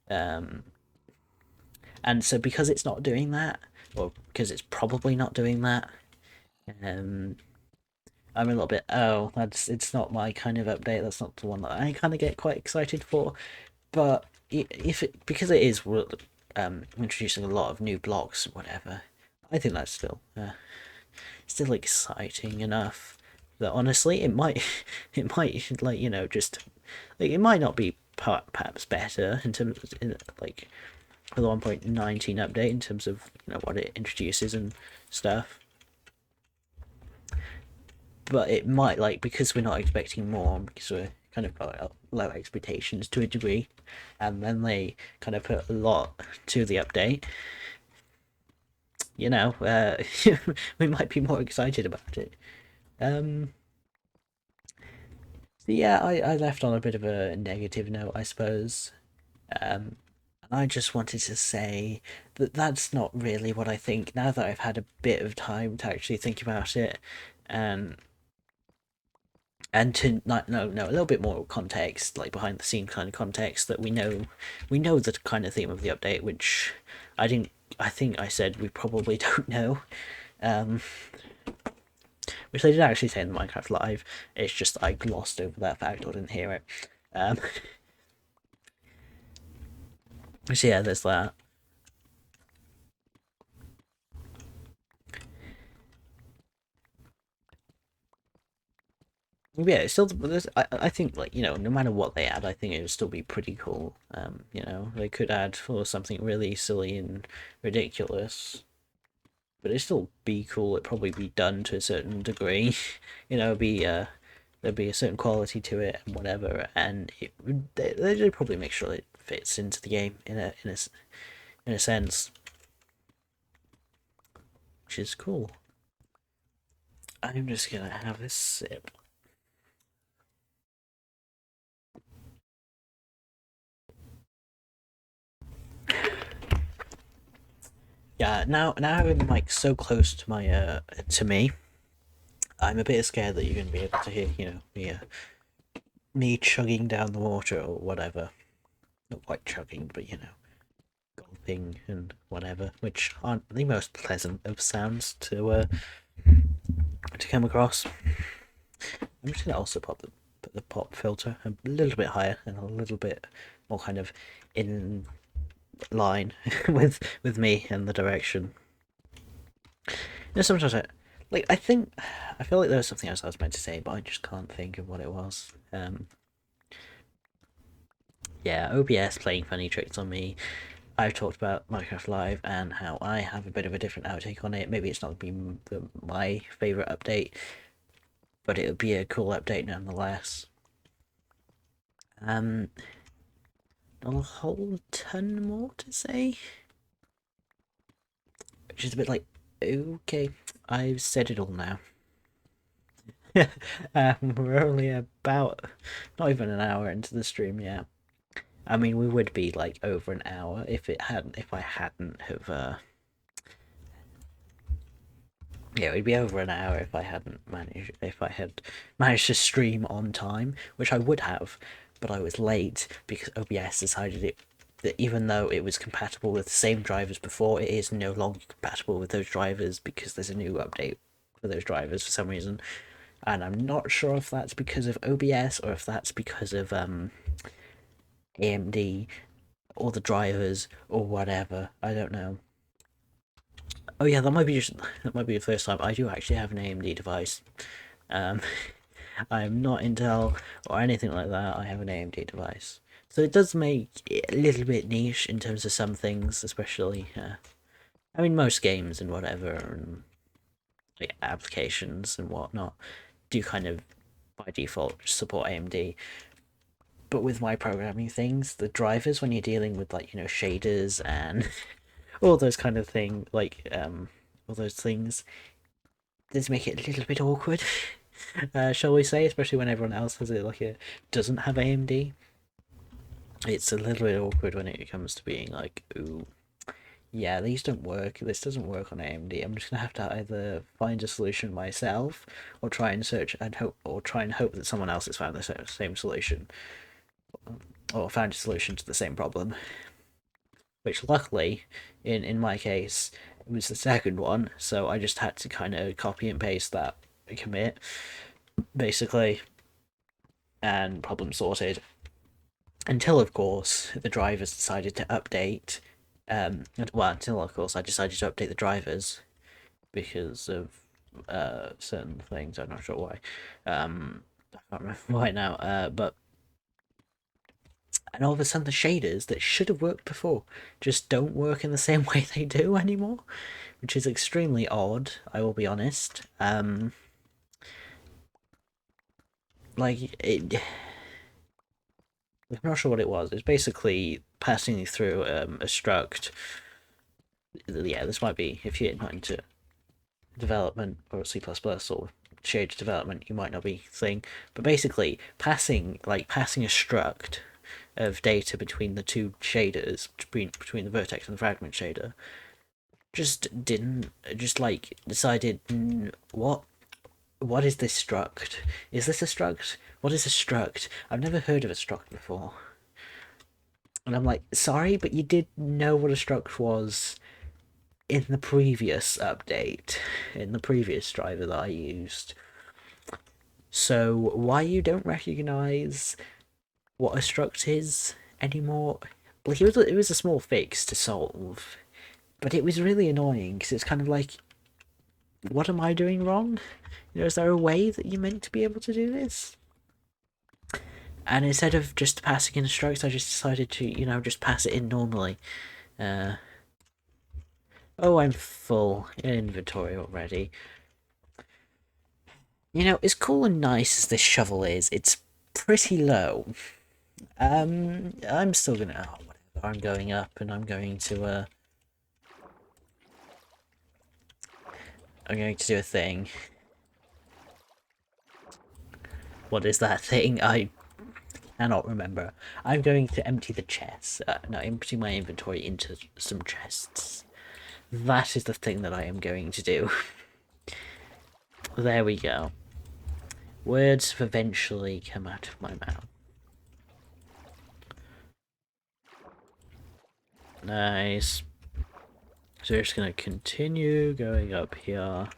[SPEAKER 1] And so because it's not doing that, or because it's probably not doing that, I'm a little bit, oh, it's not my kind of update. That's not the one that I kind of get quite excited for. But because it is introducing a lot of new blocks and whatever, I think that's still exciting enough that honestly it might just it might not be perhaps better in terms of for the 1.19 update in terms of what it introduces and stuff, but it might, because we're not expecting more, because we're kind of got low expectations to a degree, and then they kind of put a lot to the update, we might be more excited about it. So yeah, I left on a bit of a negative note, I suppose. And I just wanted to say that that's not really what I think now that I've had a bit of time to actually think about it. And and to not know a little bit more context, like behind the scene kind of context, that we know the kind of theme of the update, which I didn't. I think I said we probably don't know, um, which they did actually say in the Minecraft Live. It's just I glossed over that fact or didn't hear it. Um, so yeah, there's that. Yeah, it's still. I think, like, no matter what they add, I think it would still be pretty cool. They could add for something really silly and ridiculous, but it'd still be cool. It'd probably be done to a certain degree. Be there'd be a certain quality to it and whatever, and they'd probably make sure it fits into the game in a sense, which is cool. I'm just gonna have this sip. Yeah, now having the mic so close to my to me, I'm a bit scared that you're gonna be able to hear, me chugging down the water or whatever. Not quite chugging, but gulping and whatever, which aren't the most pleasant of sounds to come across. I'm just gonna also put the pop filter a little bit higher and a little bit more kind of in line with me and the direction. Sometimes I feel like there was something else I was meant to say, but I just can't think of what it was. Yeah, OBS playing funny tricks on me. I've talked about Minecraft Live and how I have a bit of a different outtake on it. Maybe it's not been my favorite update, but it would be a cool update nonetheless. Not a whole ton more to say, which is a bit like, okay, I've said it all now. We're only about not even an hour into the stream yet. I mean, we would be like over an hour if I hadn't have yeah, we'd be over an hour if I had managed to stream on time, which I would have, but I was late because OBS decided that even though it was compatible with the same drivers before, it is no longer compatible with those drivers because there's a new update for those drivers for some reason, and I'm not sure if that's because of OBS or if that's because of AMD or the drivers or whatever. I don't know. Oh yeah, that might be the first time I do actually have an AMD device. Um, I'm not Intel or anything like that. I have an AMD device, so it does make it a little bit niche in terms of some things, especially. I mean, most games and whatever, and like applications and whatnot, do kind of by default support AMD. But with my programming things, the drivers when you're dealing with like shaders and all those kind of thing, like all those things, does make it a little bit awkward. Shall we say, especially when everyone else has it doesn't have AMD. It's a little bit awkward when it comes to being like, ooh, yeah, these don't work. This doesn't work on AMD. I'm just gonna have to either find a solution myself, or try and search and hope, or try and hope that someone else has found the same solution, or found a solution to the same problem. Which luckily, in my case, it was the second one, so I just had to kind of copy and paste that commit, basically, and problem sorted. Until, of course, the drivers decided to update. Until, of course, I decided to update the drivers because of certain things. I'm not sure why. I can't remember why now. But and all of a sudden, the shaders that should have worked before just don't work in the same way they do anymore, which is extremely odd. I will be honest. Like it. I'm not sure what it was. It's basically passing through a struct. Yeah, this might be if you're not into development or C++ or shaded development, you might not be thing. But basically, passing a struct of data between the two shaders, between the vertex and the fragment shader, just didn't just like decided what what is this struct? Is this a struct? What is a struct? I've never heard of a struct before. And I'm like, sorry, but you did know what a struct was in the previous update, in the previous driver that I used. So why you don't recognise what a struct is anymore? Like, it was a small fix to solve, but it was really annoying because it's kind of like, what am I doing wrong? Is there a way that you're meant to be able to do this? And instead of just passing in structs, I just decided to, just pass it in normally. Oh, I'm full in inventory already. As cool and nice as this shovel is, it's pretty low. I'm still gonna. Oh, whatever. I'm going up, and I'm going to. I'm going to do a thing. What is that thing? I cannot remember. I'm going to empty the chests. No, empty my inventory into some chests. That is the thing that I am going to do. There we go. Words have eventually come out of my mouth. Nice. So we're just going to continue going up here.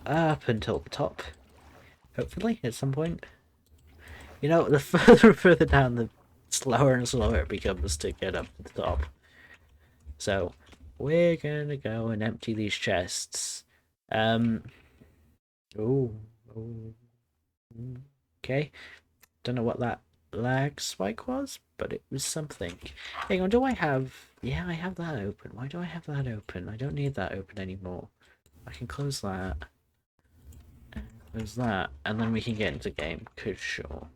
[SPEAKER 1] Up until the top. Hopefully, at some point. The further and further down, the slower and slower it becomes to get up to the top. So, we're gonna go and empty these chests. Oh. Okay. Don't know what that lag spike was, but it was something. Hang on, do I have... Yeah, I have that open. Why do I have that open? I don't need that open anymore. I can close that. Close that. And then we can get into game. Cause sure.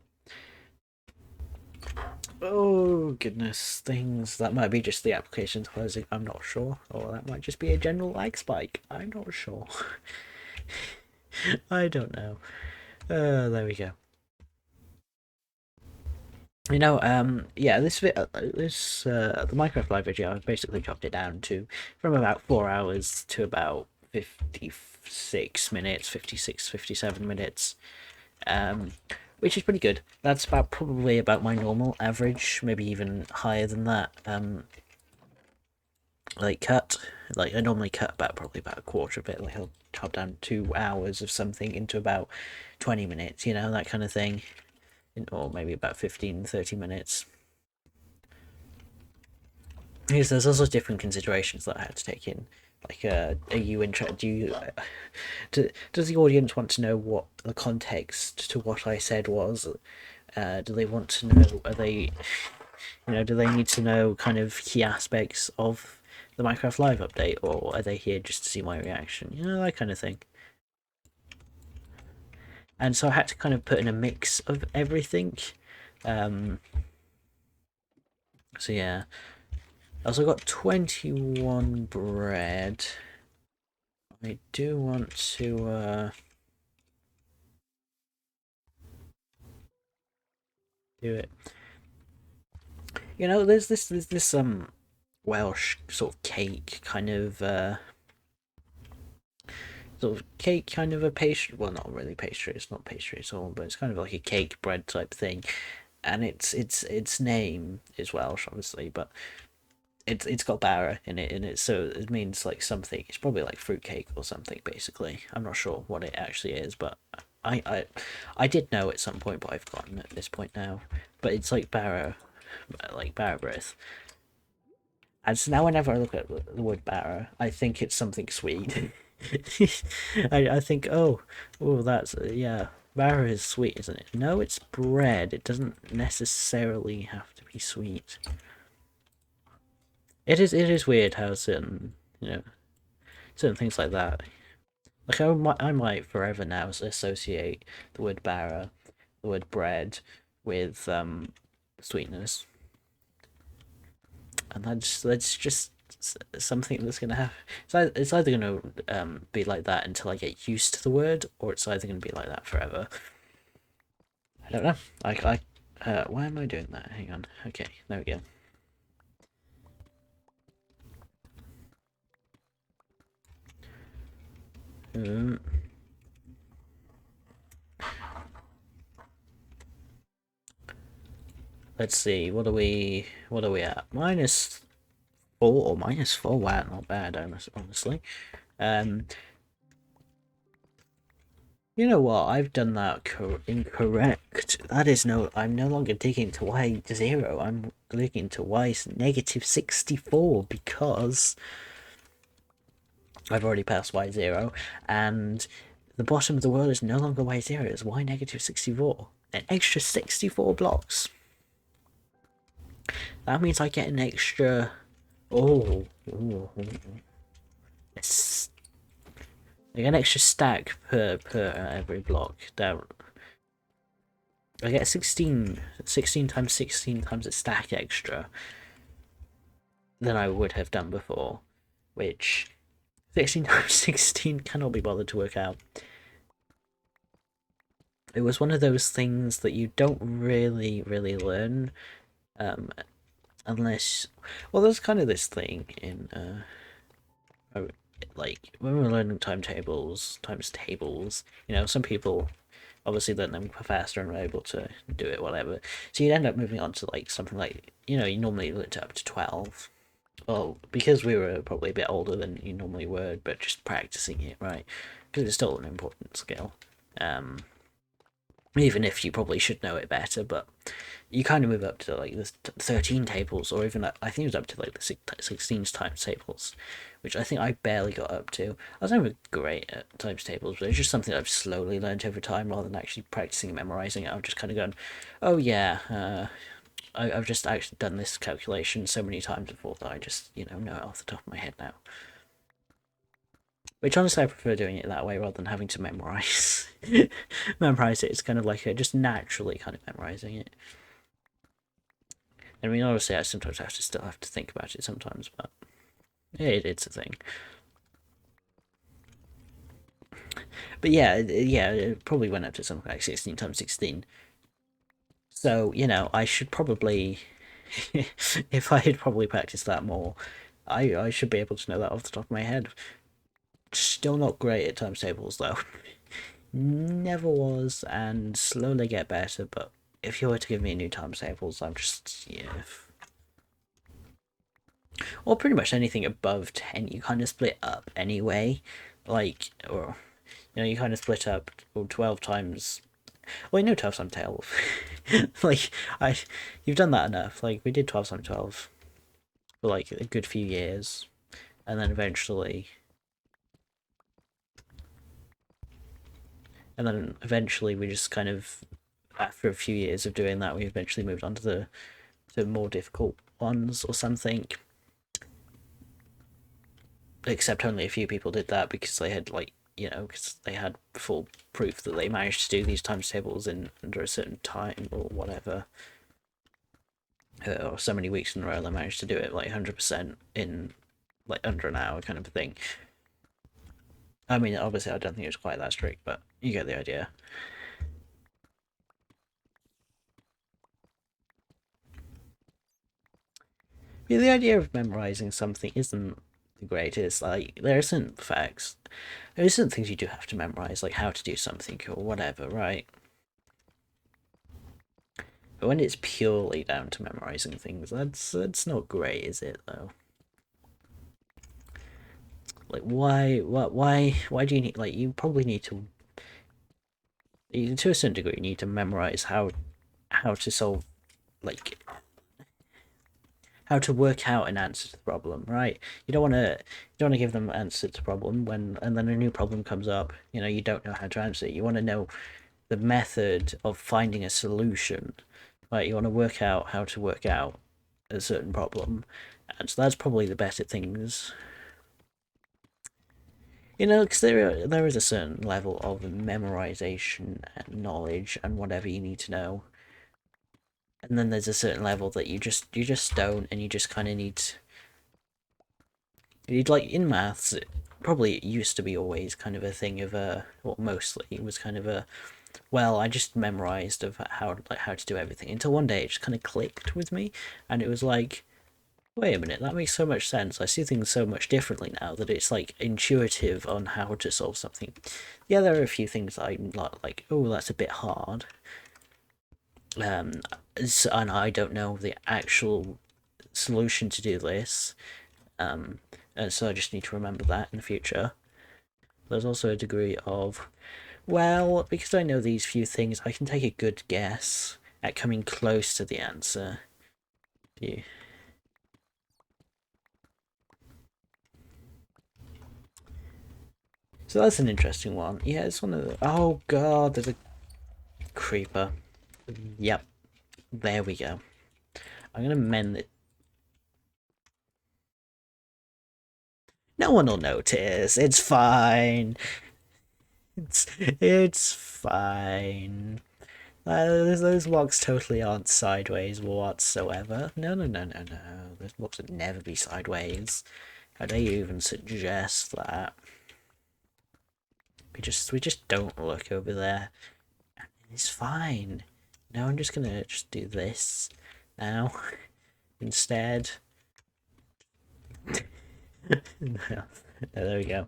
[SPEAKER 1] Oh, goodness. Things. That might be just the application's closing. I'm not sure. Or that might just be a general lag spike. I'm not sure. I don't know. There we go. Yeah, the Minecraft live video, I've basically chopped it down from about 4 hours to about 56 minutes, 56, 57 minutes, which is pretty good. That's probably about my normal average, maybe even higher than that, cut. Like, I normally cut probably about a quarter of it, like I'll chop down 2 hours of something into about 20 minutes, that kind of thing, or maybe about 15, 30 minutes. Because there's also different considerations that I had to take in. Like, are you interested? Does the audience want to know what the context to what I said was? Do they want to know? Are they, do they need to know kind of key aspects of the Minecraft Live update, or are they here just to see my reaction? That kind of thing. And so I had to kind of put in a mix of everything. So yeah. I also got 21 bread. I do want to do it. There's this Welsh sort of cake kind of a pastry. Well, not really pastry. It's not pastry at all, but it's kind of like a cake bread type thing. And its name is Welsh, obviously, but it's got bara in it, so it means like something. It's probably like fruitcake or something, basically. I'm not sure what it actually is, but I did know at some point, but I've forgotten at this point now. But it's like bara breath. And so now whenever I look at the word bara, I think it's something sweet. I think, oh, that's yeah, bara is sweet, isn't it? No, it's bread. It doesn't necessarily have to be sweet. It is weird how certain things like that. Like, I might forever now associate the word bara, the word bread, with sweetness, and that's just something that's gonna have. It's either gonna be like that until I get used to the word, or it's either gonna be like that forever. I don't know. Why am I doing that? Hang on. Okay, there we go. Let's see, what are we at? -4 or -4? Wow, not bad, honestly. You know what? I've done that incorrect. That is no. I'm no longer digging to y0. I'm digging to y -64 because I've already passed y0, and the bottom of the world is no longer y0. It's y -64. An extra 64 blocks. That means I get an extra. Oh, it's I get an extra stack per every block. Down. I get 16 times 16 times a stack extra than I would have done before, which 16 times 16 cannot be bothered to work out. It was one of those things that you don't really learn unless, well, there's kind of this thing in like when we're learning times tables, you know, some people obviously learn them faster and are able to do it, whatever. So you'd end up moving on to like something like, you know, you normally learn up to 12. Well, because we were probably a bit older than you normally would, but just practicing it, right? Because it's still an important skill. Even if you probably should know it better, but you kind of move up to like the 13 tables, or even I think it was up to like the 16 times tables, which I think I barely got up to. I was never great at times tables, but it's just something I've slowly learned over time rather than actually practicing and memorizing it. I'm just kind of going, oh yeah, I've just actually done this calculation so many times before that I just, you know it off the top of my head now. Which honestly, I prefer doing it that way rather than having to memorize memorize it. It's kind of like just naturally kind of memorizing it. I mean, obviously, I sometimes still have to think about it sometimes, but yeah, it's a thing. But yeah, it probably went up to something like 16 times 16. So, you know, I should probably, if I had probably practiced that more, I should be able to know that off the top of my head. Still not great at times tables, though. Never was, and slowly get better, but if you were to give me a new times tables, I'm just, yeah. Or pretty much anything above 10, you kind of split up anyway. Like, or, you know, you kind of split up 12 times. Well, no, 12 times 12. Like, you've done that enough. Like, we did 12 times 12 for like a good few years, and then eventually. And then eventually we just kind of, after a few years of doing that, we eventually moved on to the more difficult ones or something. Except only a few people did that because they had, like, you know, because they had full proof that they managed to do these times tables in under a certain time or whatever. Or so many weeks in a row they managed to do it like 100% in like under an hour kind of thing. I mean, obviously I don't think it was quite that strict, but you get the idea. Yeah, the idea of memorizing something isn't the greatest. Like, there are certain facts, there are certain things you do have to memorize, like how to do something or whatever, right? But when it's purely down to memorizing things, that's not great, is it? Though, like, why do you need, like, you probably need to a certain degree, you need to memorize how to solve, like, how to work out an answer to the problem, right? You don't want to give them an answer to the problem when and then a new problem comes up. You know, you don't know how to answer it. You want to know the method of finding a solution. Right? You want to work out how to work out a certain problem, and so that's probably the better things. You know, because there is a certain level of memorization and knowledge and whatever you need to know, and then there's a certain level that you just don't, and you just kind of need. You'd like in maths, it probably used to be always kind of a thing of well, mostly it was kind of a, well, I just memorized of how to do everything until one day it just kind of clicked with me, and it was like, wait a minute, that makes so much sense. I see things so much differently now that it's like intuitive on how to solve something. Yeah, there are a few things I'm not like, oh, that's a bit hard. And I don't know the actual solution to do this. And so I just need to remember that in the future. There's also a degree of, well, because I know these few things, I can take a good guess at coming close to the answer. Yeah. So that's an interesting one. Yeah, it's one of the... Oh god, there's a creeper. Yep, there we go. I'm gonna mend it. No one will notice. It's fine. It's fine. Those blocks totally aren't sideways whatsoever. No, no, no, no, no. Those blocks would never be sideways. How dare you even suggest that? We just don't look over there. It's fine. Now I'm just gonna just do this now instead. No, there we go.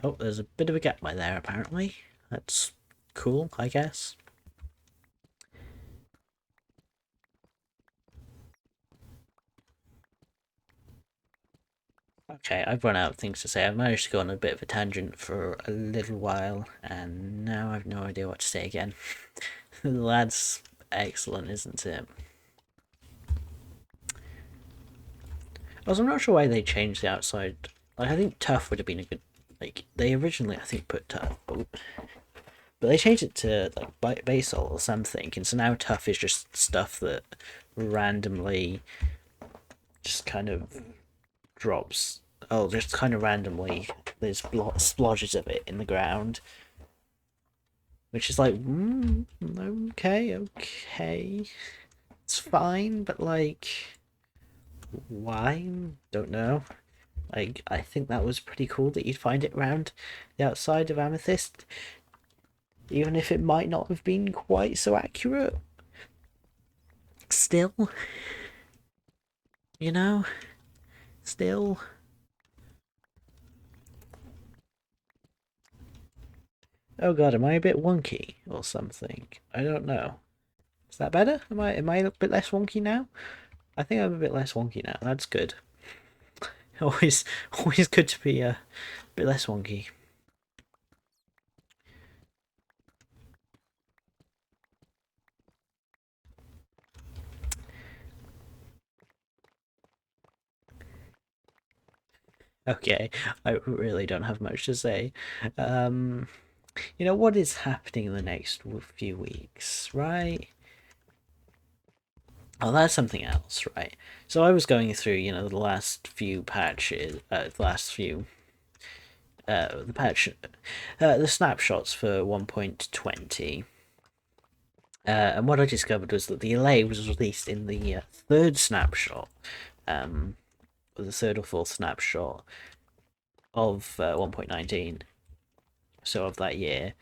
[SPEAKER 1] Oh, there's a bit of a gap by there apparently. That's cool, I guess. Okay, I've run out of things to say. I've managed to go on a bit of a tangent for a little while, and now I've no idea what to say again. That's excellent, isn't it? Also, I'm not sure why they changed the outside. Like, I think tough would have been a good... Like, they originally, I think, put tough, but they changed it to, like, basal or something, and so now tough is just stuff that randomly just kind of drops. Oh, just kind of randomly, there's splodges of it in the ground. Which is like, okay, okay. It's fine, but like, why? Don't know. Like, I think that was pretty cool that you'd find it around the outside of Amethyst, even if it might not have been quite so accurate. Still, you know, still. Oh god, am I a bit wonky or something? I don't know. Is that better? Am I a bit less wonky now? I think I'm a bit less wonky now. That's good. Always good to be a bit less wonky. Okay, I really don't have much to say. Um, you know, what is happening in the next few weeks, right? Oh, that's something else, right? So I was going through, the last few patches, the patch, the snapshots for 1.20. And what I discovered was that the delay was released in the third snapshot, or the third or fourth snapshot of 1.19, so of that year,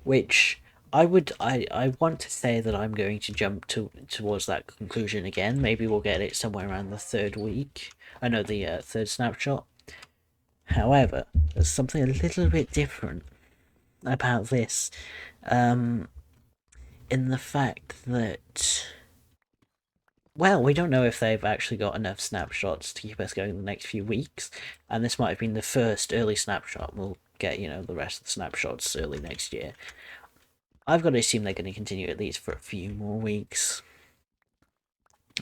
[SPEAKER 1] which I want to say that I'm going to jump towards that conclusion again. Maybe we'll get it somewhere around the third week. I know the third snapshot. However, there's something a little bit different about this, in the fact that, well, we don't know if they've actually got enough snapshots to keep us going the next few weeks, and this might have been the first early snapshot. We'll get, the rest of the snapshots early next year. I've got to assume they're going to continue at least for a few more weeks.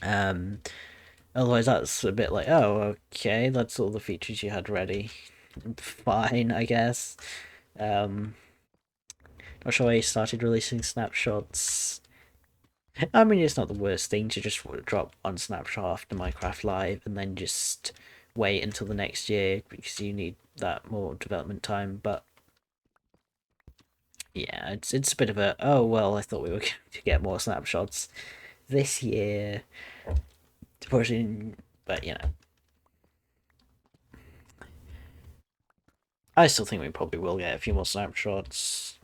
[SPEAKER 1] Otherwise that's a bit like, oh, okay, that's all the features you had ready. Fine, I guess. Not sure why you started releasing snapshots. I mean, it's not the worst thing to just drop one snapshot after Minecraft Live and then just wait until the next year because you need that more development time, but yeah, it's a bit of a, oh well, I thought we were going to get more snapshots this year to push in, but I still think we probably will get a few more snapshots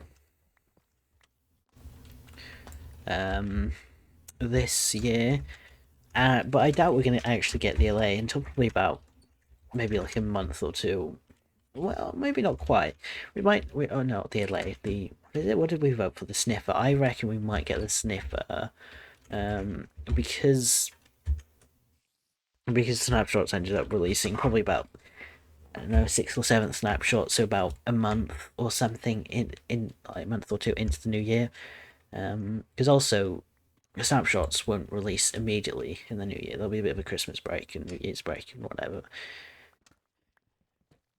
[SPEAKER 1] this year, but I doubt we're going to actually get the LA until probably about maybe like a month or two. Well, maybe not quite. We might. Oh no, the LA. What did we vote for? The sniffer. I reckon we might get the sniffer, because snapshots ended up releasing probably about, I don't know, sixth or seventh snapshot, so about a month or something in like a month or two into the new year. Because also snapshots won't release immediately in the new year. There'll be a bit of a Christmas break and New Year's break and whatever.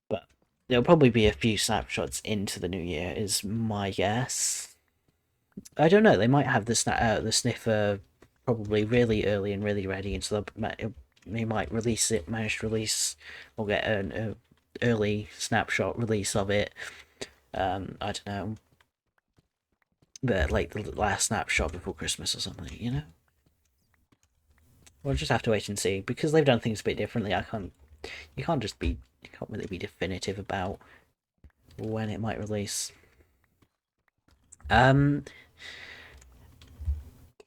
[SPEAKER 1] But there'll probably be a few snapshots into the new year, is my guess. I don't know. They might have the sniffer probably really early and really ready, and so they might manage to release, or get an early snapshot release of it. I don't know, but like the last snapshot before Christmas or something, you know. We'll just have to wait and see, because they've done things a bit differently. You can't really be definitive about when it might release.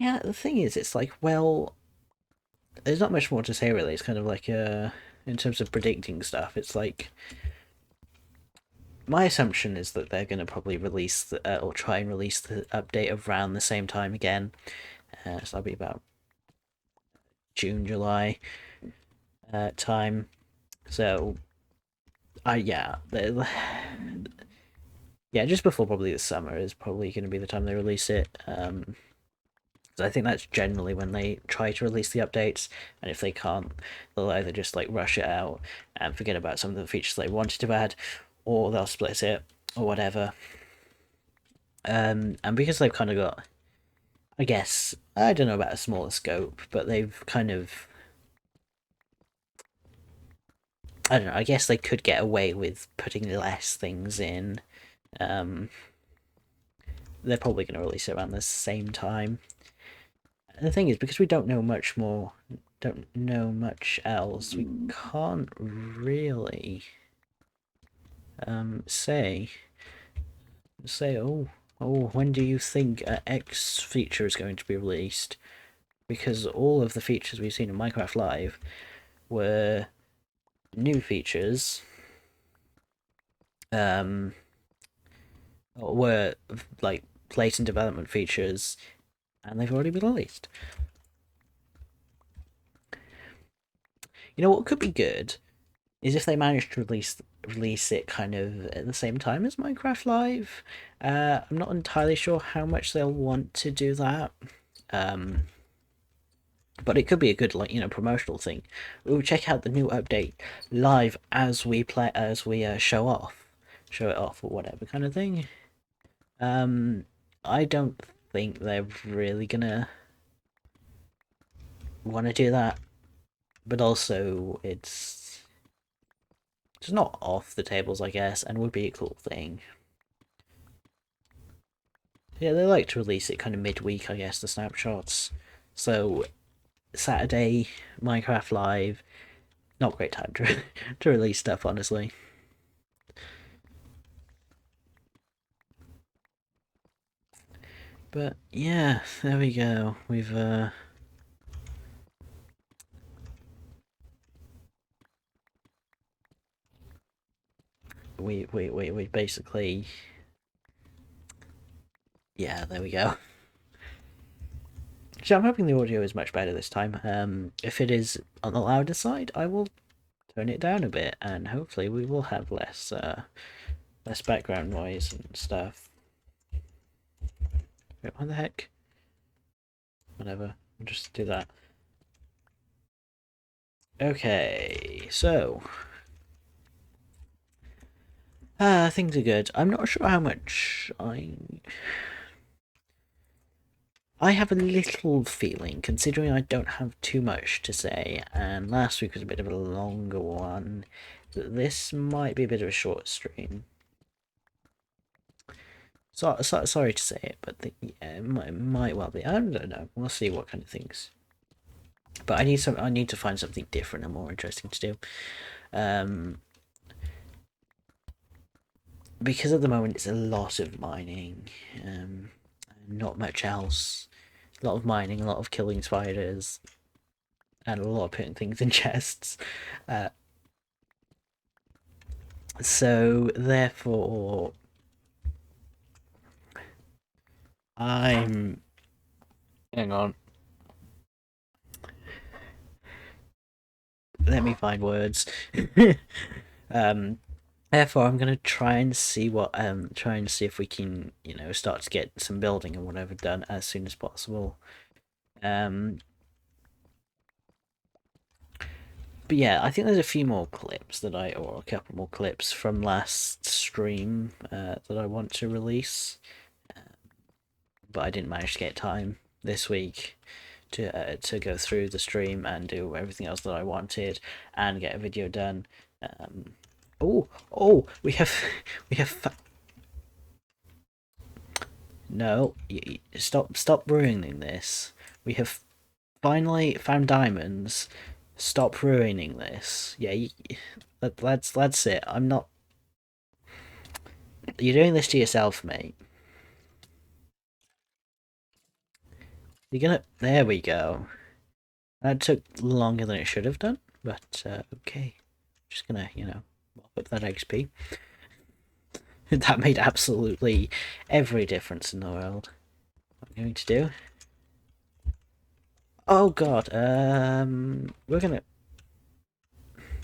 [SPEAKER 1] Yeah, the thing is, it's like, well, there's not much more to say really. It's kind of like in terms of predicting stuff, it's like my assumption is that they're going to probably release or try and release the update around the same time again. So that'll be about June, July time. So, yeah, yeah, just before probably the summer is probably going to be the time they release it. I think that's generally when they try to release the updates, and if they can't, they'll either just like rush it out and forget about some of the features they wanted to add, or they'll split it or whatever. And because they've kind of got, I guess, I don't know about a smaller scope, but they've kind of, I don't know, I guess they could get away with putting less things in. They're probably going to release it around the same time. And the thing is, because we don't know much else, we can't really say, oh, when do you think X feature is going to be released? Because all of the features we've seen in Minecraft Live were new features, were like latent development features, and they've already been released. You know what could be good is if they manage to release it kind of at the same time as Minecraft Live. I'm not entirely sure how much they'll want to do that. But it could be a good, like, promotional thing. We'll check out the new update live as we show it off or whatever kind of thing. I don't think they're really gonna want to do that, but also it's not off the tables, I guess, and would be a cool thing. Yeah, they like to release it kind of midweek, I guess, the snapshots. So Saturday, Minecraft Live, not a great time to to release stuff, honestly. But yeah, there we go. We've we basically, yeah, there we go. So I'm hoping the audio is much better this time. If it is on the louder side, I will turn it down a bit, and hopefully we will have less background noise and stuff. Wait, what the heck? Whatever, I'll just do that. Okay, so things are good. I'm not sure how much I have a little feeling, considering I don't have too much to say, and last week was a bit of a longer one, that this might be a bit of a short stream. Sorry to say it, but yeah, it might well be. I don't know. We'll see what kind of things. But I need to find something different and more interesting to do. because at the moment it's a lot of mining, not much else. A lot of mining, a lot of killing spiders, and a lot of putting things in chests. So therefore, I'm. Hang on. Let me find words. um, Therefore, I'm gonna try and see if we can, start to get some building and whatever done as soon as possible. But yeah, I think there's a few more clips or a couple more clips from last stream that I want to release, but I didn't manage to get time this week to go through the stream and do everything else that I wanted and get a video done. We have we have. No, stop ruining this. We have finally found diamonds. Stop ruining this. Yeah, that's it. I'm not. You're doing this to yourself, mate. You're gonna. There we go. That took longer than it should have done, but okay. Just gonna, mop up that XP. That made absolutely every difference in the world. What I'm going to do. Oh god, we're gonna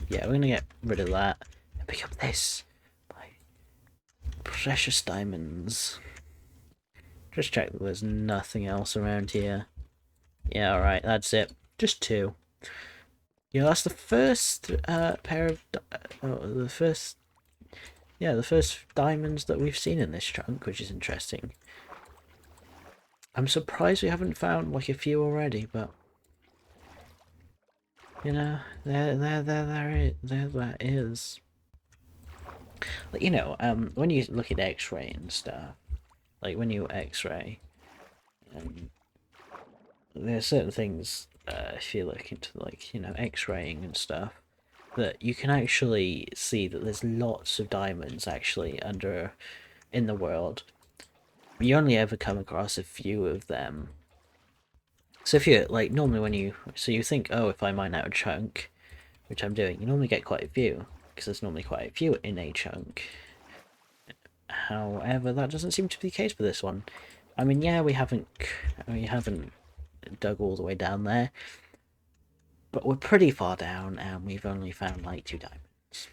[SPEAKER 1] get rid of that and pick up this. My precious diamonds. Just check that there's nothing else around here. Yeah, alright, that's it. Just 2. Yeah, that's the first pair of the first diamonds that we've seen in this chunk, which is interesting. I'm surprised we haven't found like a few already, but there that is. Like, when you look at X-ray and stuff, like when you X-ray, there are certain things, if you look into like, X-raying and stuff, that you can actually see that there's lots of diamonds actually in the world. You only ever come across a few of them. So if you like normally you think, oh, if I mine out a chunk, which I'm doing, you normally get quite a few because there's normally quite a few in a chunk. However, that doesn't seem to be the case for this one. I mean, yeah, we haven't dug all the way down there, but we're pretty far down, and we've only found like 2 diamonds.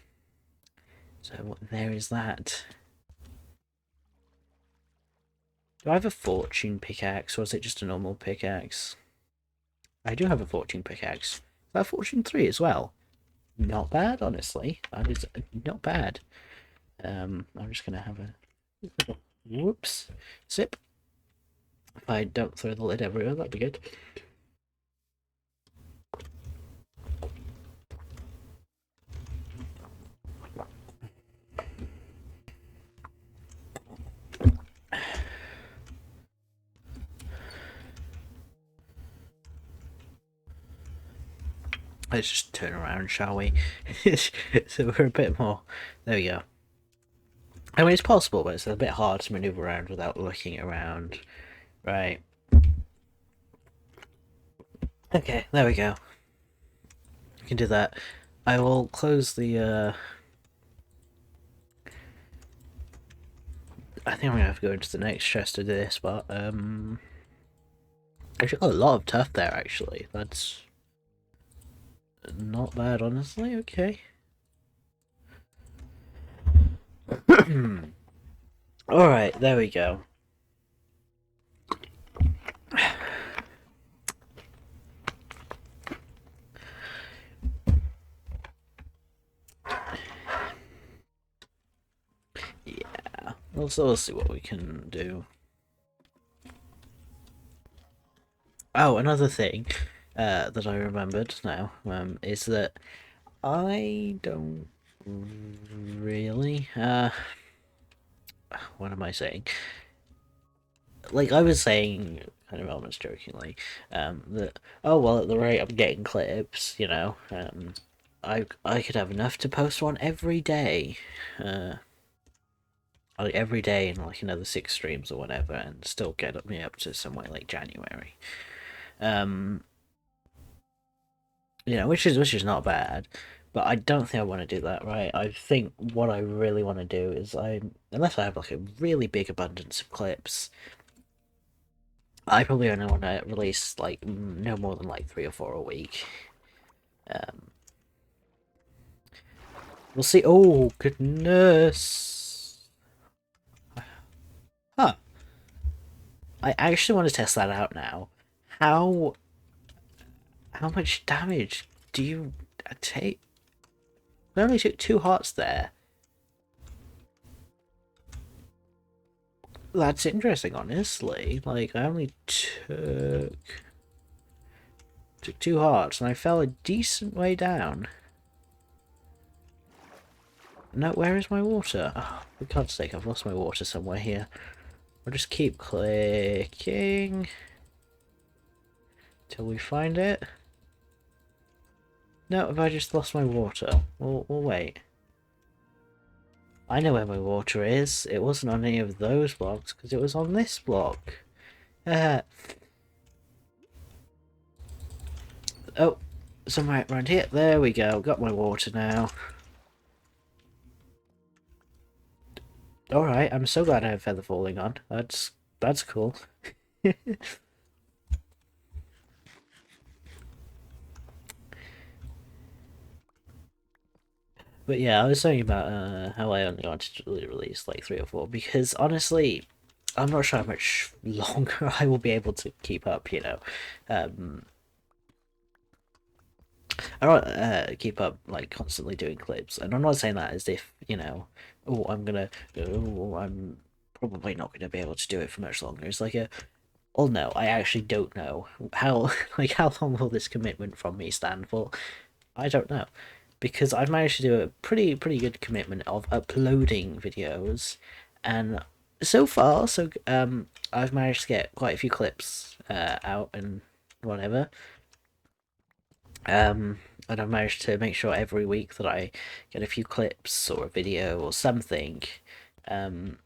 [SPEAKER 1] So there is that. Do I have a fortune pickaxe, or is it just a normal pickaxe? I do have a fortune pickaxe. Is that fortune 3 as well? Not bad, honestly. That is not bad. I'm just gonna have a whoops sip. If I don't throw the lid everywhere, that'd be good. Let's just turn around, shall we? So we're a bit more. There we go. I mean, it's possible, but it's a bit hard to maneuver around without looking around. Right. Okay, there we go. We can do that. I will close the, I think I'm gonna have to go into the next chest to do this, but, actually got a lot of tuff there, actually. That's not bad, honestly. Okay. Alright, there we go. Yeah, we'll see what we can do. Oh, another thing that I remembered now is that I don't really what am I saying? Like I was saying, kind of almost jokingly, that oh well, at the rate I'm getting clips, I could have enough to post one every day. like every day in like another 6 streams or whatever, and still get me up to somewhere like January. Which is not bad, but I don't think I want to do that, right? I think what I really want to do is unless I have like a really big abundance of clips, I probably only want to release like no more than like 3 or 4 a week. We'll see. Oh goodness! Huh. I actually want to test that out now. How how much damage do you take? I only took 2 hearts there. That's interesting, honestly. Like, I only took 2 hearts, and I fell a decent way down. No, where is my water? Oh, for God's sake, I've lost my water somewhere here. I'll just keep clicking till we find it. No, have I just lost my water? We'll wait. I know where my water is. It wasn't on any of those blocks, because it was on this block. Oh, somewhere around here. There we go. Got my water now. Alright, I'm so glad I have feather falling on. That's cool. But yeah, I was saying about how I only wanted to release like 3 or 4 because honestly, I'm not sure how much longer I will be able to keep up. I don't keep up like constantly doing clips, and I'm not saying that as if oh I'm probably not gonna be able to do it for much longer. It's like oh no, I actually don't know how how long will this commitment from me stand for. I don't know, because I've managed to do a pretty good commitment of uploading videos, and so far I've managed to get quite a few clips out and whatever. And I've managed to make sure every week that I get a few clips or a video or something. And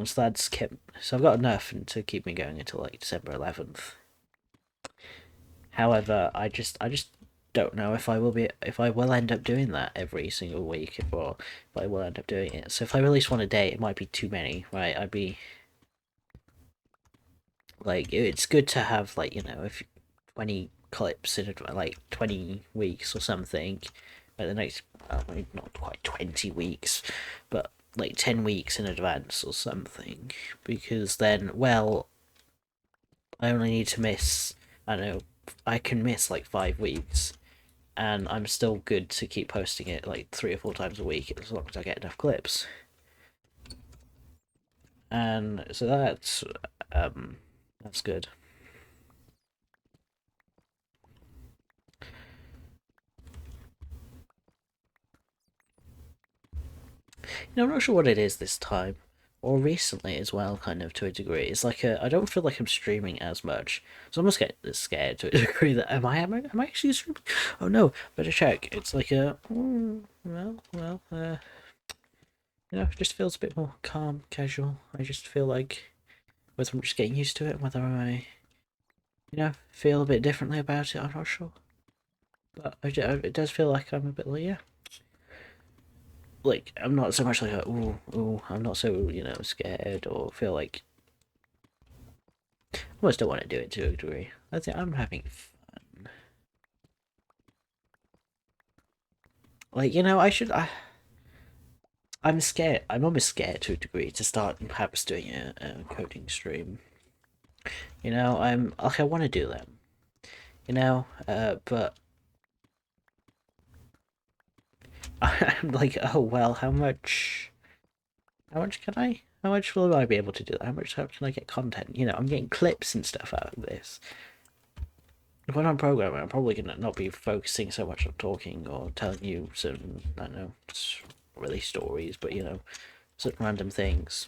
[SPEAKER 1] so that's kept. So I've got enough to keep me going until like December 11th. However, I just don't know if I will end up doing that every single week, or if I will end up doing it. So if I release one a day, it might be too many, right? I'd be like, it's good to have like if 20 clips in like 20 weeks or something, like the next not quite 20 weeks, but like 10 weeks in advance or something, because then, well, I only need to miss, I don't know, I can miss like 5 weeks and I'm still good to keep posting it like 3 or 4 times a week as long as I get enough clips. And so that's good. I'm not sure what it is this time, or recently as well, kind of to a degree. It's like I don't feel like I'm streaming as much, so I almost get scared to a degree that am I actually streaming? Oh no, better check. It's like it just feels a bit more calm, casual. I just feel like whether I'm just getting used to it, whether I feel a bit differently about it. I'm not sure, but it does feel like I'm a bit like, yeah. Like, I'm not so much like I'm not so scared or feel like I almost don't want to do it to a degree. I think I'm having fun. Like, I'm scared. I'm almost scared to a degree to start perhaps doing a coding stream. I'm like, I want to do them. But I'm like, oh well, how much? How much can I? How much will I be able to do that? How can I get content? I'm getting clips and stuff out of this. When I'm programming, I'm probably gonna not be focusing so much on talking or telling you some, I don't know, really stories, but some random things,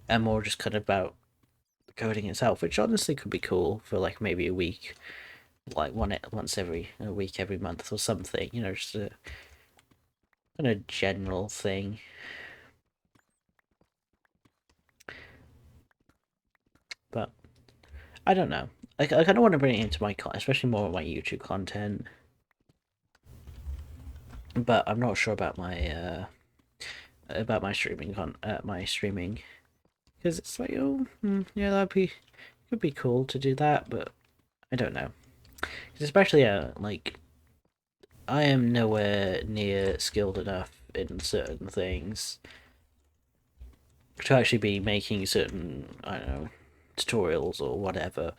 [SPEAKER 1] and more just kind of about the coding itself, which honestly could be cool for like maybe a week, like once every a week, every month or something. Just a kind of general thing. But I don't know. I kind of want to bring it into my especially more of my YouTube content. But I'm not sure about my streaming because it's like, oh yeah, could be cool to do that, but I don't know. Especially like I am nowhere near skilled enough in certain things to actually be making certain, I don't know, tutorials or whatever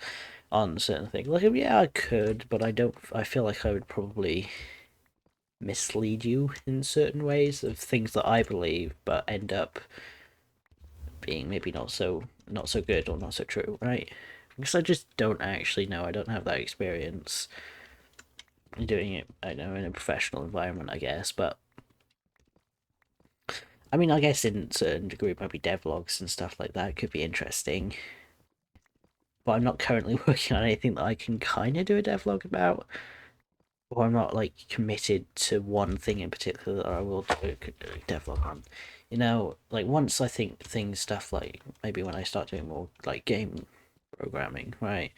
[SPEAKER 1] on certain things. Like, yeah, I could, but I don't. I feel like I would probably mislead you in certain ways of things that I believe, but end up being maybe not so good or not so true, right? Because I just don't actually know. I don't have that experience doing it. I know in a professional environment, I guess, but I mean, I guess in a certain degree, maybe devlogs and stuff like that could be interesting. But I'm not currently working on anything that I can kind of do a devlog about, or I'm not like committed to one thing in particular that I will do a devlog on. You know, like once I think things stuff like maybe when I start doing more like game programming, right?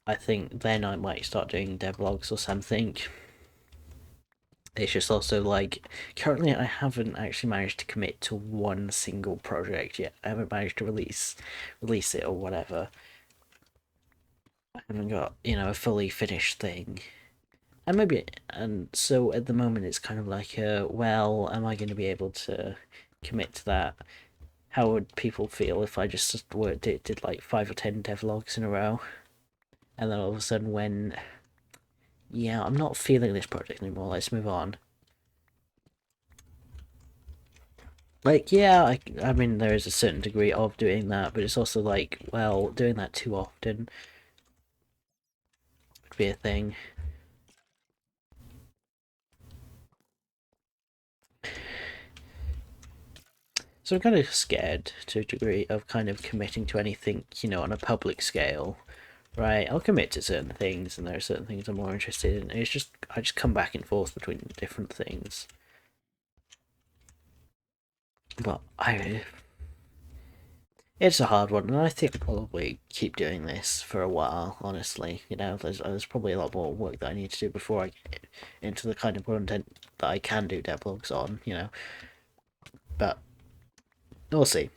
[SPEAKER 1] I think then I might start doing devlogs or something. It's just also like currently I haven't actually managed to commit to one single project yet. I haven't managed to release it or whatever. I haven't got, you know, a fully finished thing. And maybe and so at the moment it's kind of like well, am I going to be able to commit to that? How would people feel if I just did like 5 or 10 devlogs in a row? And then all of a sudden when yeah, I'm not feeling this project anymore, let's move on. Like, yeah, I mean, there is a certain degree of doing that, but it's also like, well, doing that too often would be a thing. So I'm kind of scared to a degree of kind of committing to anything, you know, on a public scale, right? I'll commit to certain things, and there are certain things I'm more interested in. It's just I just come back and forth between different things. But it's a hard one, and I think I'll probably keep doing this for a while. Honestly, you know, there's probably a lot more work that I need to do before I get into the kind of content that I can do devlogs on. You know, but we'll see.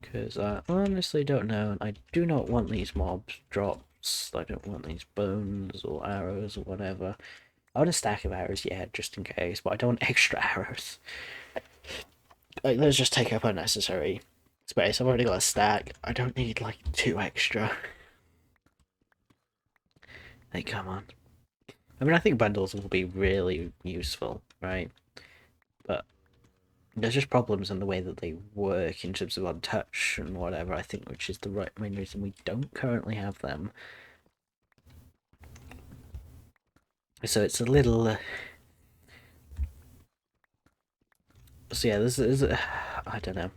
[SPEAKER 1] Because I honestly don't know, and I do not want these mobs drops. I don't want these bones or arrows or whatever. I want a stack of arrows, yeah, just in case, but I don't want extra arrows. Like, those just take up unnecessary space. I've already got a stack. I don't need, like, 2 extra. Like, come on. I mean, I think bundles will be really useful, right? But there's just problems in the way that they work in terms of untouch and whatever, I think, which is the main reason we don't currently have them. So it's a little. So yeah, this is. I don't know.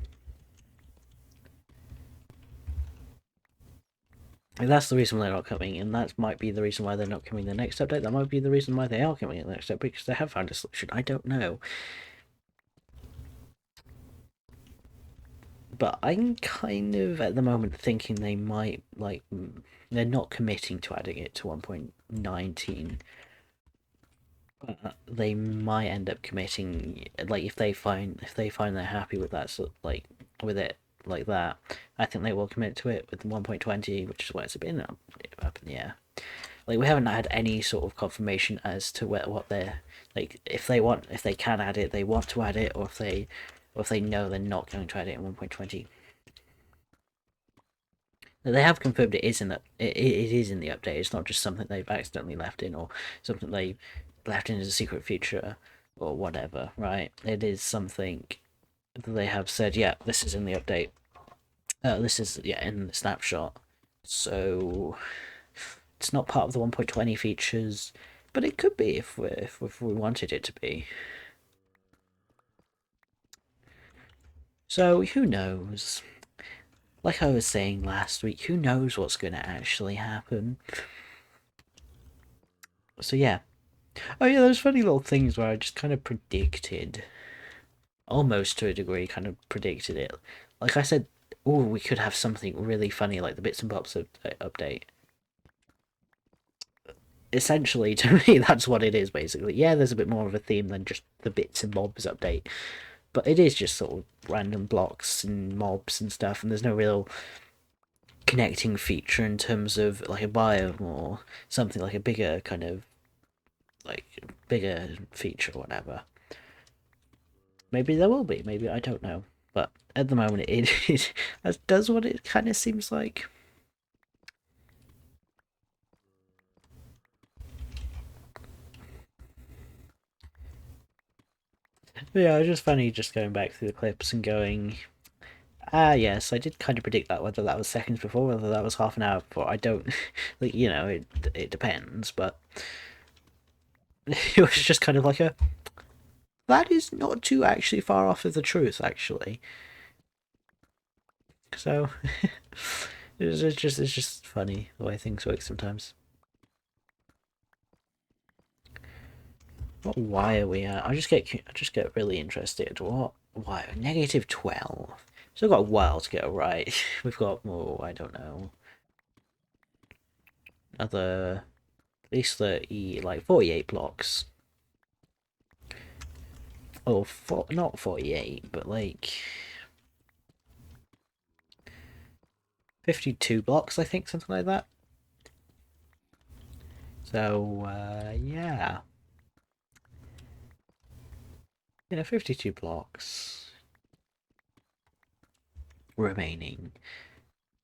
[SPEAKER 1] And that's the reason why they're not coming, and that might be the reason why they're not coming the next update. That might be the reason why they are coming in the next update, because they have found a solution. I don't know. But I'm kind of at the moment thinking they might like they're not committing to adding it to 1.19. They might end up committing like if they find they're happy with that sort like with it like that. I think they will commit to it with 1.20, which is why it's been up in the air. Like we haven't had any sort of confirmation as to what they're like if they can add it, they want to add it, or if they know they're not going to add it in 1.20. They have confirmed it is in the it is in the update. It's not just something they've accidentally left in or something they left in as a secret feature or whatever, right? It is something that they have said, yeah, this is in the update. This is in the snapshot. So it's not part of the 1.20 features, but it could be if we wanted it to be. So who knows? Like I was saying last week, who knows what's going to actually happen? So yeah. Oh yeah, those funny little things where I just kind of predicted almost to a degree kind of predicted it. Like I said, oh, we could have something really funny like the bits and bobs update. Essentially, to me, that's what it is basically. Yeah, there's a bit more of a theme than just the bits and bobs update, but it is just sort of random blocks and mobs and stuff, and there's no real connecting feature in terms of like a biome or something like a bigger kind of like bigger feature or whatever. Maybe there will be, maybe I don't know. But at the moment it does what it kind of seems like. But yeah, it's just funny just going back through the clips and going, ah yes, I did kind of predict that, whether that was seconds before, whether that was half an hour before, I don't like, it depends, but it was just kind of like a that is not too actually far off of the truth actually. So it's just funny the way things work sometimes. What Y are we at? I just get really interested. What Y? -12. Still got a while to get right. We've got more. I don't know. Another at least 30, like 48 blocks. Oh, not 48, but like 52 blocks, I think, something like that. So yeah, 52 blocks remaining.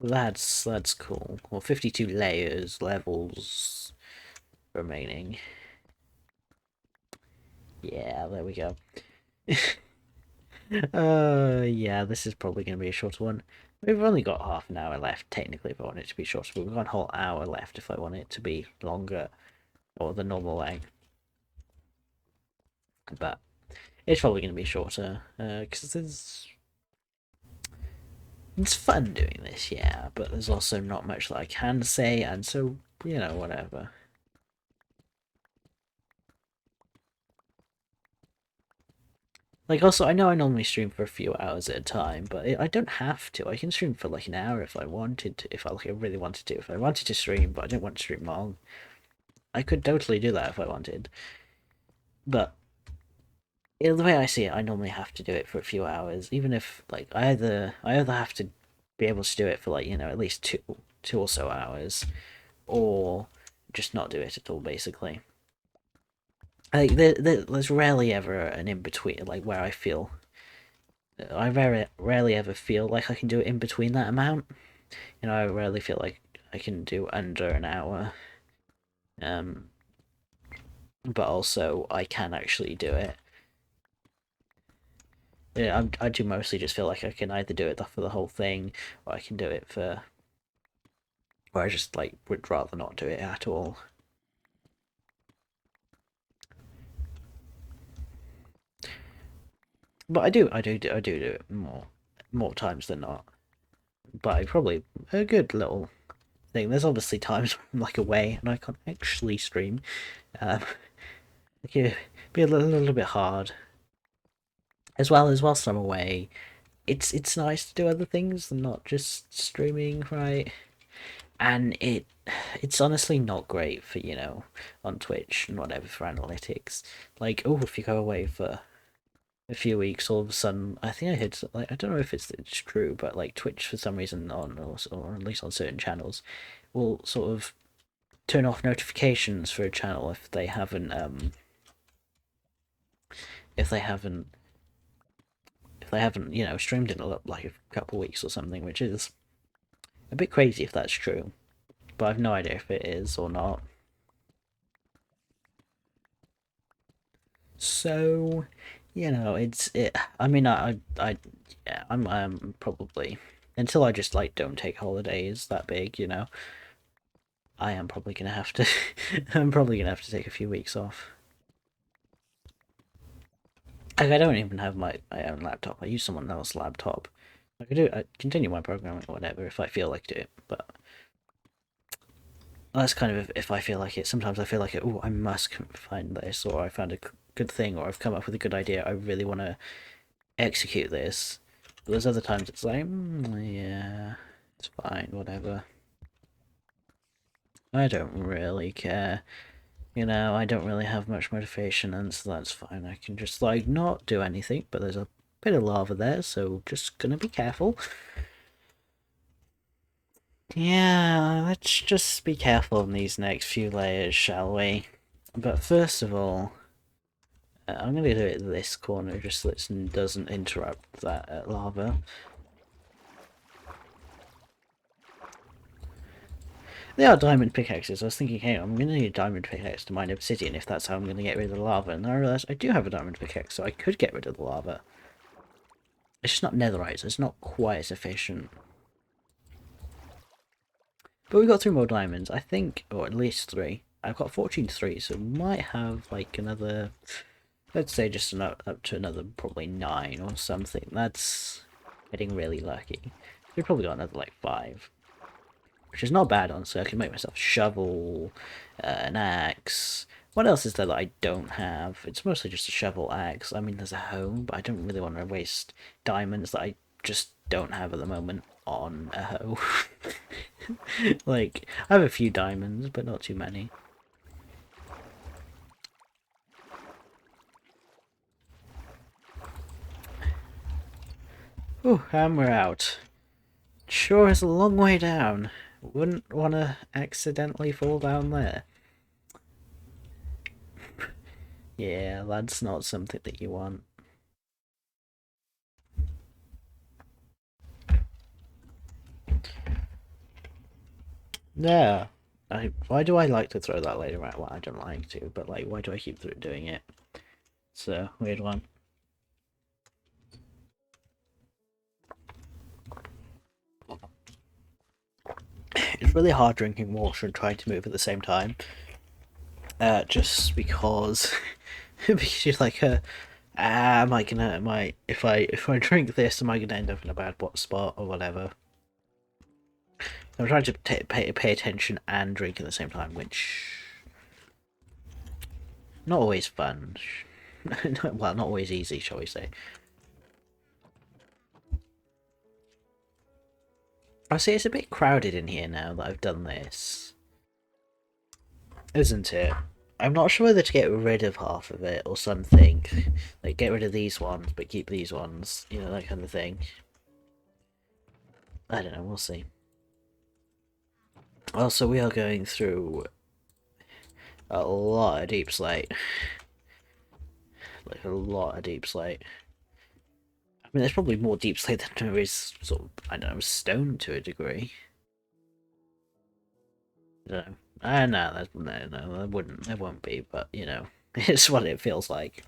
[SPEAKER 1] That's cool. Well, 52 levels remaining. Yeah, there we go. Yeah, this is probably going to be a shorter one. We've only got half an hour left, technically, if I want it to be shorter, but we've got a whole hour left if I want it to be longer, or the normal length. But it's probably going to be shorter, because it's fun doing this, yeah, but there's also not much that I can say, and so, whatever. Like, also, I know I normally stream for a few hours at a time, but I don't have to. I can stream for like an hour if I wanted to, if I really wanted to. If I wanted to stream, but I don't want to stream long, I could totally do that if I wanted. But the way I see it, I normally have to do it for a few hours, even if like I either have to be able to do it for like at least two or so hours, or just not do it at all, basically. Like there's rarely ever an in between, like where I very rarely ever feel like I can do it in between that amount. I rarely feel like I can do under an hour. Um, but also I can actually do it. Yeah, I do mostly just feel like I can either do it for the whole thing, or I can do it for, or I just like would rather not do it at all. But I do do it more times than not. But I probably a good little thing. There's obviously times when I'm like away and I can't actually stream. Um, it can be a little bit hard. As well as whilst I'm away, it's nice to do other things than not just streaming, right? And it's honestly not great for on Twitch and whatever for analytics. Like, oh, if you go away for a few weeks, all of a sudden, I think I heard like I don't know if it's true, but like Twitch for some reason or at least on certain channels will sort of turn off notifications for a channel if they haven't streamed in like a couple of weeks or something, which is a bit crazy if that's true. But I've no idea if it is or not. So, it's it. I mean, yeah, I'm probably until I just like don't take holidays that big, I am probably gonna have to. I'm probably gonna have to take a few weeks off. Like, I don't even have my own laptop. I use someone else's laptop. I continue my programming or whatever if I feel like it, but that's kind of if I feel like it. Sometimes I feel like it. Oh, I must find this, or I found a good thing, or I've come up with a good idea. I really want to execute this. But there's other times it's like, yeah, it's fine, whatever. I don't really care. You know, I don't really have much motivation, and so that's fine. I can just, like, not do anything, but there's a bit of lava there, so just gonna be careful. Yeah, let's just be careful in these next few layers, shall we? But first of all, I'm gonna do it in this corner just so it doesn't interrupt that lava. They are diamond pickaxes. I was thinking, hey, I'm going to need a diamond pickaxe to mine obsidian if that's how I'm going to get rid of the lava. And I realised I do have a diamond pickaxe, so I could get rid of the lava. It's just not netherite, so it's not quite as efficient. But we got 3 more diamonds, I think, or at least 3. I've got 3, so we might have like another, let's say just up to another probably 9 or something. That's getting really lucky. We've probably got another like 5. Which is not bad, honestly. I can make myself a shovel, an axe. What else is there that I don't have? It's mostly just a shovel, axe. I mean, there's a hoe, but I don't really want to waste diamonds that I just don't have at the moment on a hoe. Like, I have a few diamonds, but not too many. Oh, and we're out. Sure is a long way down. Wouldn't want to accidentally fall down there. Yeah, that's not something that you want. Yeah. Why do I like to throw that later around? Well, I don't like to, but like, why do I keep doing it? It's a weird one. It's really hard drinking water and trying to move at the same time. Just because, because you're like, am I gonna, if I drink this, am I gonna end up in a bad spot or whatever? I'm trying to pay attention and drink at the same time, which not always fun. Well, not always easy, shall we say? I see it's a bit crowded in here now that I've done this, isn't it? I'm not sure whether to get rid of half of it or something. Like, get rid of these ones, but keep these ones. You know, that kind of thing. I don't know, we'll see. Also, we are going through a lot of deep slate. Like, a lot of deep slate. I mean, there's probably more deep slate than there is, sort of, I don't know, stone to a degree. I don't know. No, there won't be, but, you know, it's what it feels like.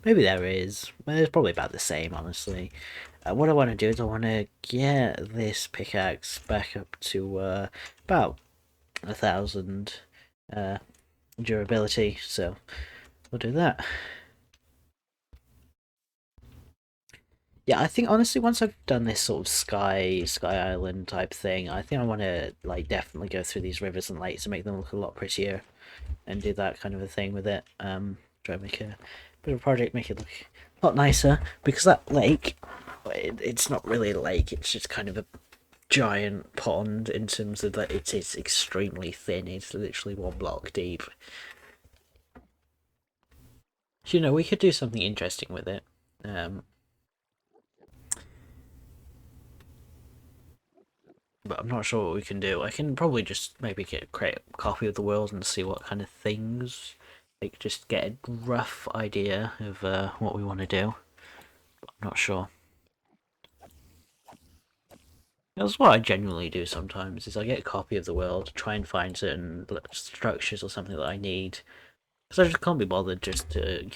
[SPEAKER 1] Maybe there is. It's probably about the same, honestly. What I want to do is I want to get this pickaxe back up to about 1,000 durability, so we'll do that. Yeah, I think honestly once I've done this sort of sky island type thing, I think I want to like definitely go through these rivers and lakes and make them look a lot prettier and do that kind of a thing with it. Try to make a bit of a project, make it look a lot nicer, because that lake, it's not really a lake, it's just kind of a giant pond in terms of that it is extremely thin, it's literally 1 block deep. You know, we could do something interesting with it. But I'm not sure what we can do. I can probably just maybe create a copy of the world and see what kind of things, like just get a rough idea of what we want to do. But I'm not sure. That's what I genuinely do sometimes, is I get a copy of the world, try and find certain structures or something that I need. Because I just can't be bothered just to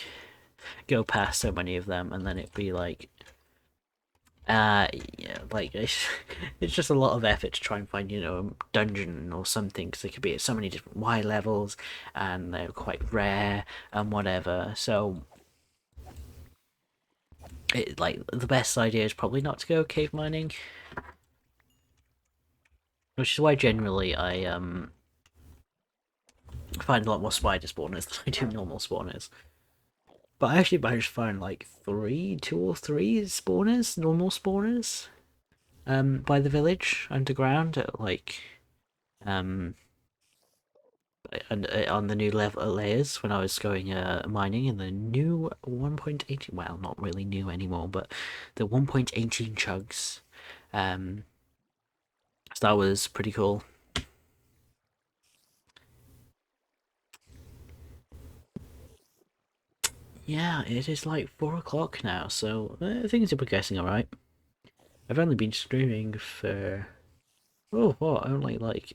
[SPEAKER 1] go past so many of them and then it be like, yeah, like, it's just a lot of effort to try and find, you know, a dungeon or something, because they could be at so many different Y levels, and they're quite rare, and whatever, so, like, the best idea is probably not to go cave mining, which is why generally I find a lot more spider spawners than I do normal spawners. But I actually managed to find like two or three spawners, normal spawners, by the village underground at like um on the new level layers when I was going mining in the new 1.18. Well, not really new anymore, but the 1.18 chugs. So that was pretty cool. Yeah, it is like 4 o'clock now, so things are progressing alright. I've only been streaming for only like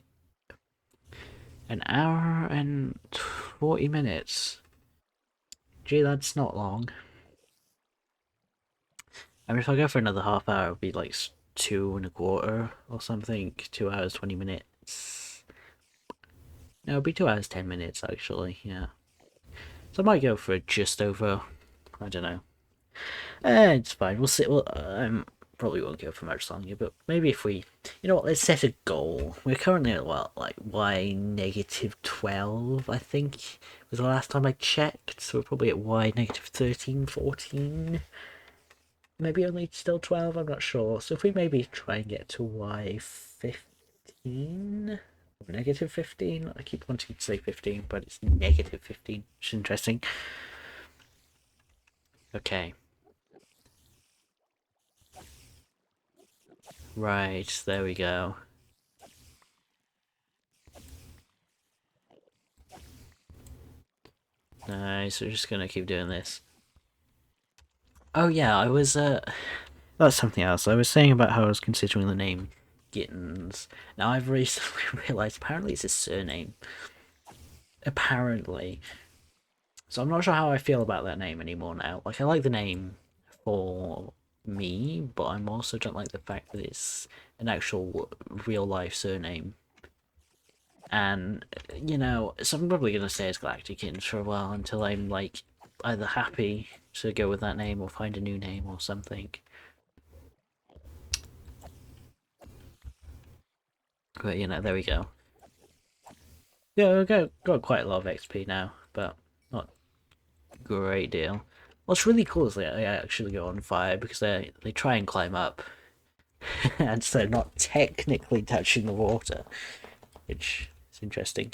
[SPEAKER 1] an hour and 40 minutes. Gee, that's not long. I mean, if I go for another half hour, it'll be like 2 and a quarter or something. 2 hours, 20 minutes. No, it'll be 2 hours, 10 minutes actually, yeah. So I might go for just over, I don't know. It's fine. We'll see. Well, probably won't go for much longer, but maybe if we, you know what, let's set a goal. We're currently at what, like y negative 12, I think, was the last time I checked. So we're probably at y negative 13, 14. Maybe only still 12. I'm not sure. So if we maybe try and get to y 15. Negative 15. I keep wanting to say 15, but it's negative 15, which is interesting. Okay. Right, there we go. Nice, we're just gonna keep doing this. Oh yeah, I was that's something else. I was saying about how I was considering the name Gittens. Now I've recently realised apparently it's a surname. Apparently. So I'm not sure how I feel about that name anymore now. Like I like the name for me, but I'm also don't like the fact that it's an actual real life surname. And you know, so I'm probably gonna stay as Galactic Kittens for a while until I'm like either happy to go with that name or find a new name or something. But you know, there we go. Yeah, got quite a lot of XP now, but not a great deal. What's really cool is they actually go on fire because they try and climb up, and so not technically touching the water, which is interesting.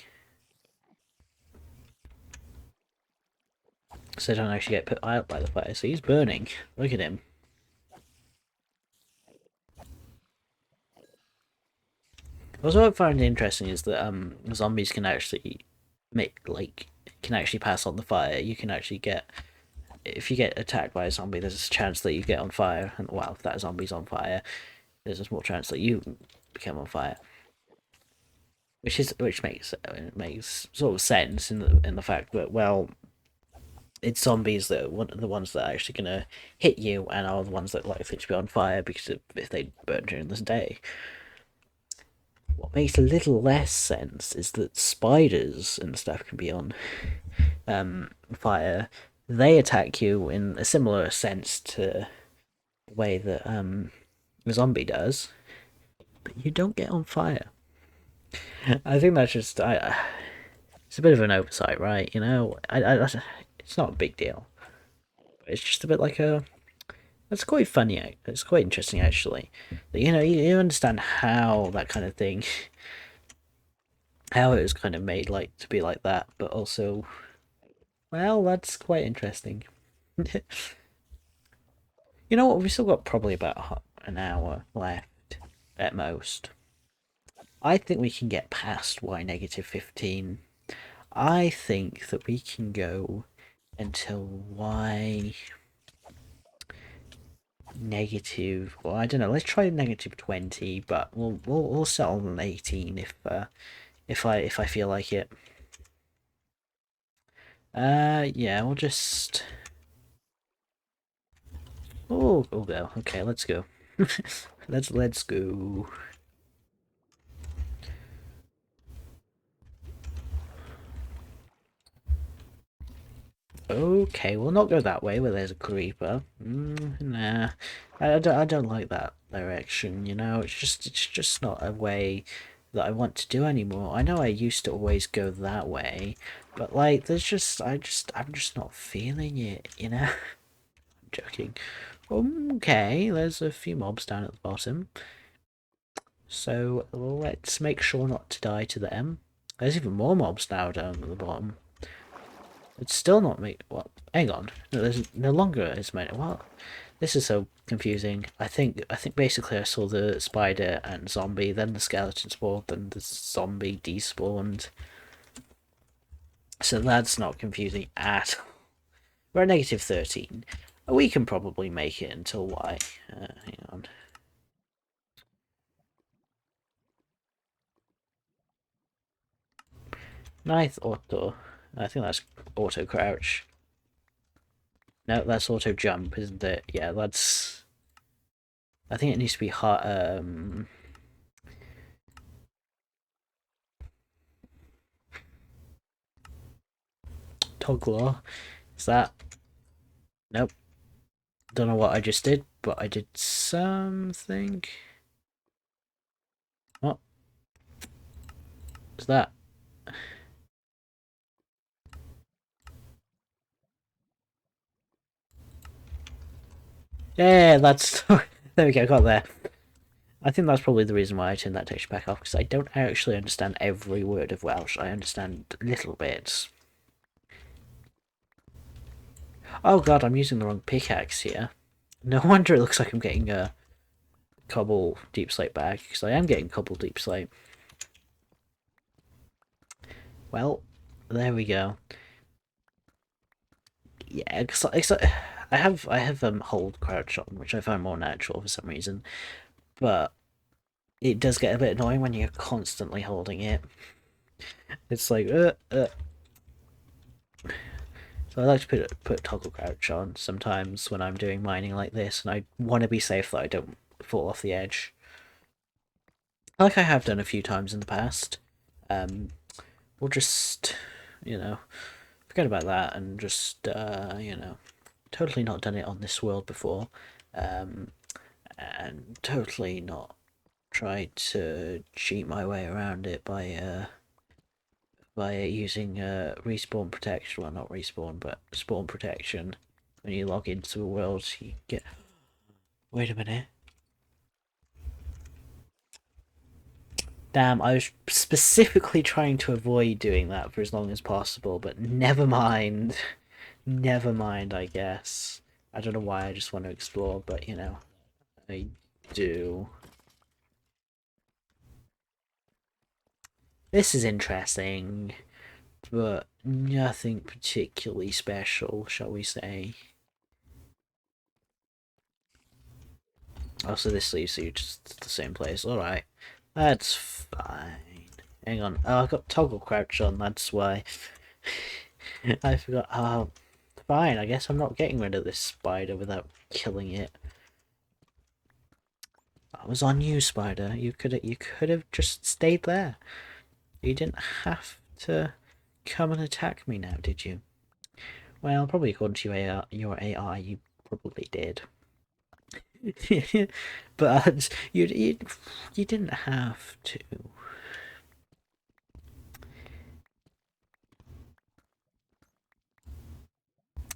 [SPEAKER 1] So they don't actually get put out by the fire. So he's burning. Look at him. Also, what I find interesting is that zombies can actually can actually pass on the fire. You can actually get if you get attacked by a zombie, there's a chance that you get on fire, and well, if that zombie's on fire, there's a small chance that you become on fire. Which makes sort of sense in the fact that well, it's zombies that are the ones that are actually gonna hit you and are the ones that likely to be on fire because if they burn during this day. What makes a little less sense is that spiders and stuff can be on fire. They attack you in a similar sense to the way that a zombie does, but you don't get on fire. I think that's just it's a bit of an oversight, right? You know, it's not a big deal. It's just a bit like a. It's quite funny. It's quite interesting actually. You know, you understand how that kind of thing, how it was kind of made like to be like that, but also, well, that's quite interesting. You know what? We've still got probably about an hour left at most. I think we can get past y negative 15. I think that we can go until y negative. Well, I don't know. Let's try negative 20, but we'll settle on 18 if I feel like it. Yeah, we'll just. Oh, we'll go. Okay, let's go. let's go. Okay, we'll not go that way where there's a creeper. Nah, I don't like that direction. You know, it's just not a way that I want to do anymore. I know I used to always go that way, but like I'm just not feeling it, you know? I'm joking. Okay, there's a few mobs down at the bottom. So let's make sure not to die to them. There's even more mobs now down at the bottom. It's still not me. What? Hang on. No, there's no longer as many. What? This is so confusing. I think basically I saw the spider and zombie, then the skeleton spawned, then the zombie despawned. So that's not confusing at all. We're at negative 13. We can probably make it until Y. Hang on. Ninth auto. I think that's auto crouch. No, that's auto jump, isn't it? Yeah, that's. I think it needs to be hard. Toggler. Is that? Nope. Don't know what I just did, but I did something. What? Is that? Yeah, that's. There we go, got there. I think that's probably the reason why I turned that texture back off, because I don't actually understand every word of Welsh. I understand little bits. Oh god, I'm using the wrong pickaxe here. No wonder it looks like I'm getting a cobble deep slate back, because I am getting cobble deep slate. Well, there we go. Yeah, because I have hold crouch on, which I find more natural for some reason, but it does get a bit annoying when you're constantly holding it. It's like So I like to put toggle crouch on sometimes when I'm doing mining like this, and I want to be safe that I don't fall off the edge. Like I have done a few times in the past. We'll just, you know, forget about that and just, you know, totally not done it on this world before. And totally not tried to cheat my way around it by using respawn protection. Well, not respawn, but spawn protection. When you log into a world, you get. Wait a minute. Damn, I was specifically trying to avoid doing that for as long as possible, but never mind. Never mind, I guess. I don't know why I just want to explore, but you know, I do. This is interesting, but nothing particularly special, shall we say. Oh, so this leaves you just the same place. Alright. That's fine. Hang on. Oh, I've got toggle crouch on, that's why. I forgot. Oh, fine. I guess I'm not getting rid of this spider without killing it. I was on you, spider. You could have just stayed there. You didn't have to come and attack me now, did you? Well, probably according to your AI, you probably did. But you didn't have to.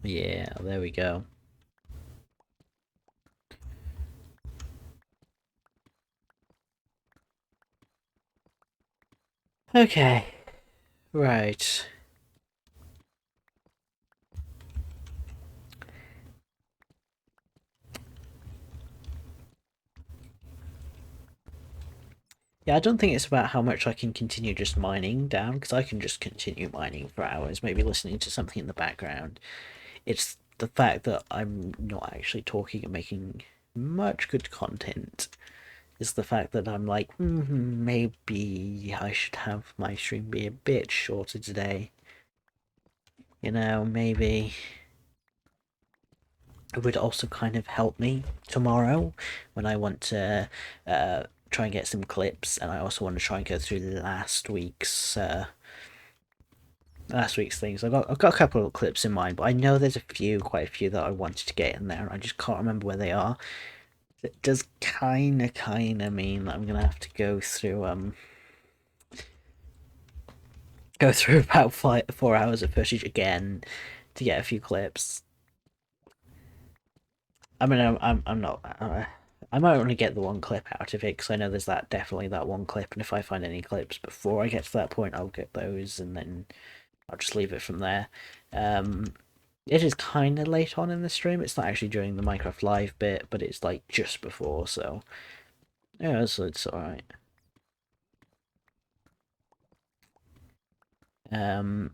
[SPEAKER 1] Yeah, there we go. Okay, right. Yeah, I don't think it's about how much I can continue just mining down, because I can just continue mining for hours, maybe listening to something in the background. It's the fact that I'm not actually talking and making much good content. Is the fact that I'm like, maybe I should have my stream be a bit shorter today. You know, maybe it would also kind of help me tomorrow when I want to try and get some clips, and I also want to try and go through last week's things. I've got a couple of clips in mind, but I know there's quite a few that I wanted to get in there, and I just can't remember where they are. It does kinda mean that I'm gonna have to go through go through about 4 hours of footage again to get a few clips. I mean, I'm not. I might only get the one clip out of it because I know there's definitely that one clip, and if I find any clips before I get to that point, I'll get those, and then I'll just leave it from there. It is kind of late on in the stream. It's not actually during the Minecraft Live bit, but it's like just before, so yeah, it's alright. But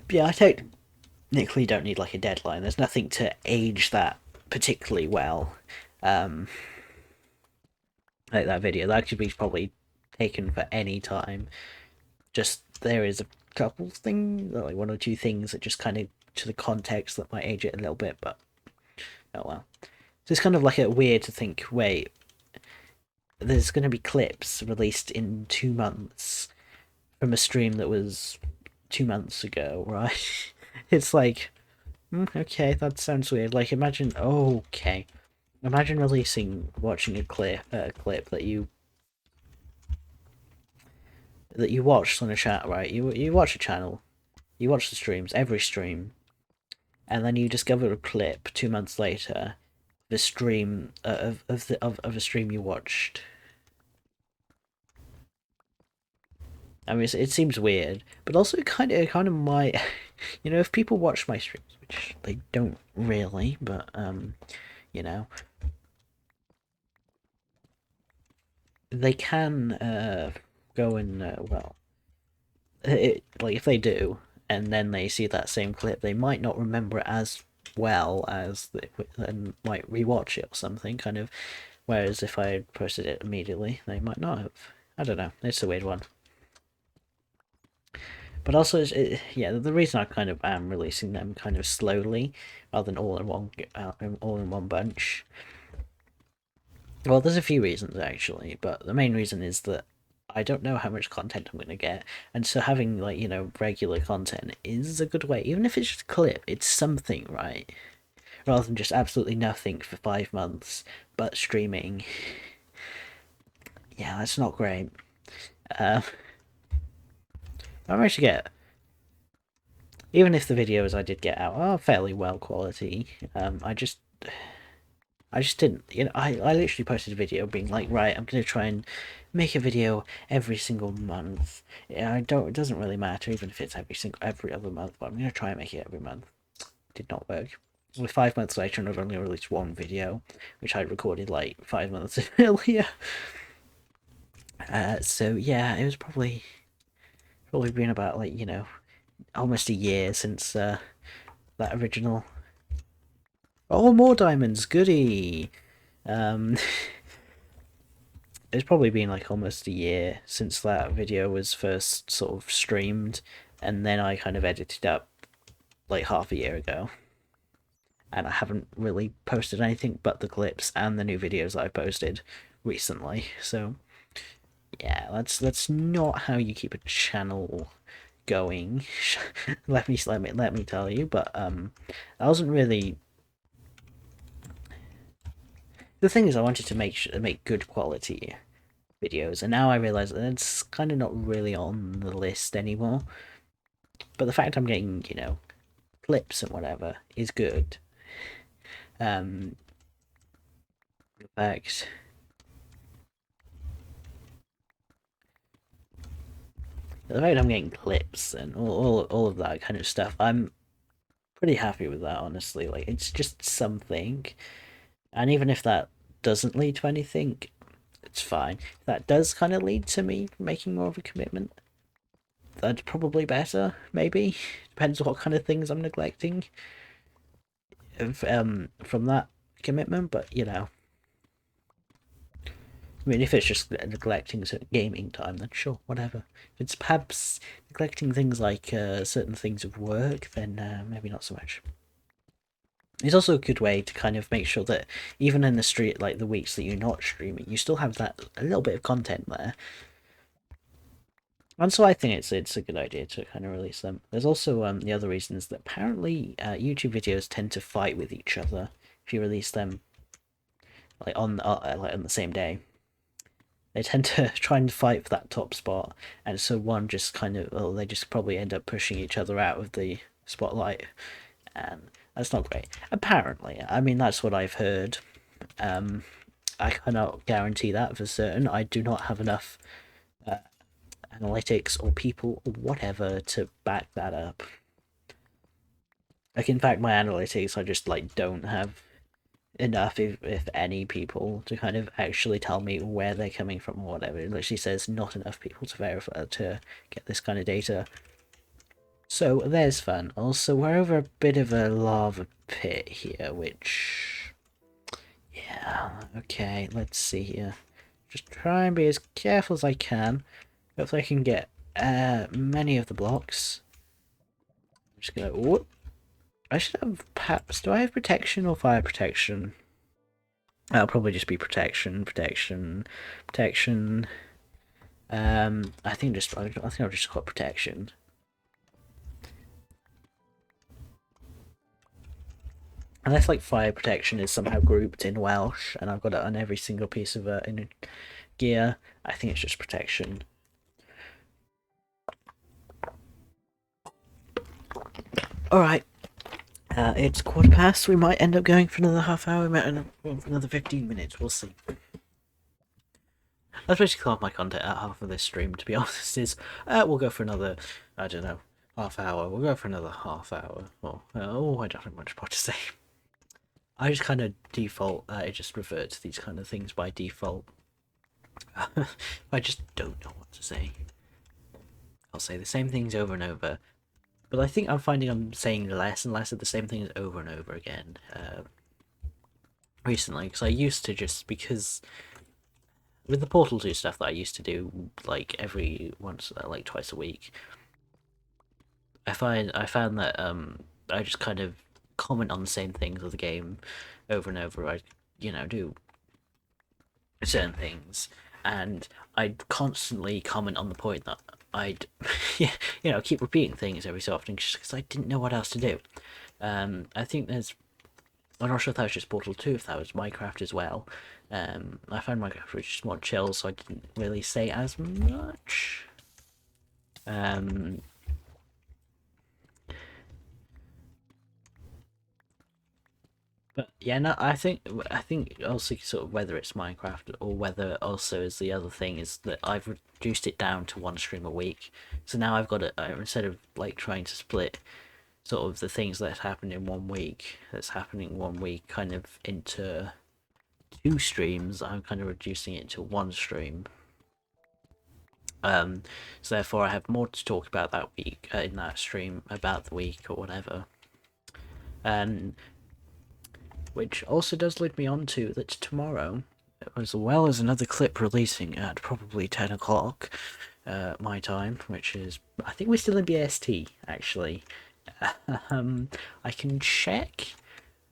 [SPEAKER 1] yeah, I technically don't need like a deadline. There's nothing to age that particularly well. Like that video, that could be probably taken for any time. Just there is a couple things, like one or two things that just kind of to the context that might age it a little bit, but oh well. So it's kind of like a weird to think, wait, there's going to be clips released in 2 months from a stream that was 2 months ago, right? It's like, okay, that sounds weird. Like, imagine, imagine watching a clip that you watched on a chat, right? You watch a channel, you watch the streams, every stream, and then you discover a clip 2 months later, the stream of a stream you watched. I mean, it seems weird, but also kind of might, if people watch my streams, which they don't really, but you know, they can go and like if they do, and then they see that same clip, they might not remember it as well as and might rewatch it or something, kind of. Whereas if I posted it immediately, they might not have. I don't know. It's a weird one. But also, yeah, the reason I kind of am releasing them kind of slowly, rather than all in one bunch. Well, there's a few reasons actually, but the main reason is that I don't know how much content I'm going to get, and so having like regular content is a good way, even if it's just a clip. It's something, right? Rather than just absolutely nothing for 5 months, but streaming. Yeah, that's not great. I managed to get, even if the videos I did get out are fairly well quality, I just didn't, I literally posted a video being like, right, I'm going to try and make a video every single month. Yeah, it doesn't really matter even if it's every other month, but I'm going to try and make it every month. Did not work. With 5 months later, and I've only released one video, which I recorded like 5 months earlier. So yeah, it was probably been about like almost a year since that original. Oh, more diamonds, goody. Um, it's probably been like almost a year since that video was first sort of streamed, and then I kind of edited up like half a year ago. And I haven't really posted anything but the clips and the new videos that I posted recently. So yeah, that's not how you keep a channel going. let me tell you. But I wasn't really. The thing is, I wanted to make good quality videos, and now I realize that it's kind of not really on the list anymore. But the fact I'm getting clips and whatever is good. The fact I'm getting clips and all of that kind of stuff, I'm pretty happy with that, honestly. Like, it's just something, and even if that doesn't lead to anything, it's fine. If that does kind of lead to me making more of a commitment, that's probably better, maybe. Depends what kind of things I'm neglecting from that commitment, but I mean, if it's just neglecting certain gaming time, then sure, whatever. If it's perhaps neglecting things like certain things of work, then maybe not so much. It's also a good way to kind of make sure that even in the street, like the weeks that you're not streaming, you still have that a little bit of content there. And so I think it's a good idea to kind of release them. There's also the other reason is that apparently YouTube videos tend to fight with each other if you release them like on the same day. they tend to try and fight for that top spot, and so one just kind of, well, they just probably end up pushing each other out of the spotlight, and that's not great. Apparently, I mean, that's what I've heard. I cannot guarantee that for certain. I do not have enough analytics or people or whatever to back that up. Like, in fact, my analytics, I just like don't have enough, if any, people to kind of actually tell me where they're coming from or whatever. It literally says not enough people to verify to get this kind of data. So there's fun. Also, we're over a bit of a lava pit here, which, yeah, okay, let's see here. Just try and be as careful as I can. Hopefully I can get many of the blocks. I'm just gonna, whoop. I should have, perhaps, do I have protection or fire protection? That'll probably just be protection. I think I'll just call it protection. Unless like fire protection is somehow grouped in Welsh, and I've got it on every single piece of in gear. I think it's just protection. All right. It's 1:15. We might end up going for another half hour. We might end up going for another 15 minutes. We'll see. That's basically all my content at half of this stream, to be honest, is we'll go for another, I don't know, half hour. We'll go for another half hour. I don't have much more to say. I just kind of default, I just refer to these kind of things by default. I just don't know what to say. I'll say the same things over and over. But I think I'm finding I'm saying less and less of the same things over and over again recently, because I used to just, because with the Portal 2 stuff that I used to do like every once, like twice a week, I found that I just kind of comment on the same things of the game over and over. I, do certain things, and I'd constantly comment on the point that I'd keep repeating things every so often just because I didn't know what else to do. I think I'm not sure if that was just Portal 2, if that was Minecraft as well. I found Minecraft was just more chill, so I didn't really say as much. But yeah, no, I think also sort of whether it's Minecraft or whether also is the other thing is that I've reduced it down to one stream a week. So now I've got it, instead of like trying to split sort of the things that happened in 1 week, that's happening 1 week kind of into 2 streams, I'm kind of reducing it to 1 stream. So therefore I have more to talk about that week in that stream about the week or whatever. Which also does lead me on to that tomorrow, as well as another clip releasing at probably 10 o'clock my time, which is, I think we're still in BST actually. I can check.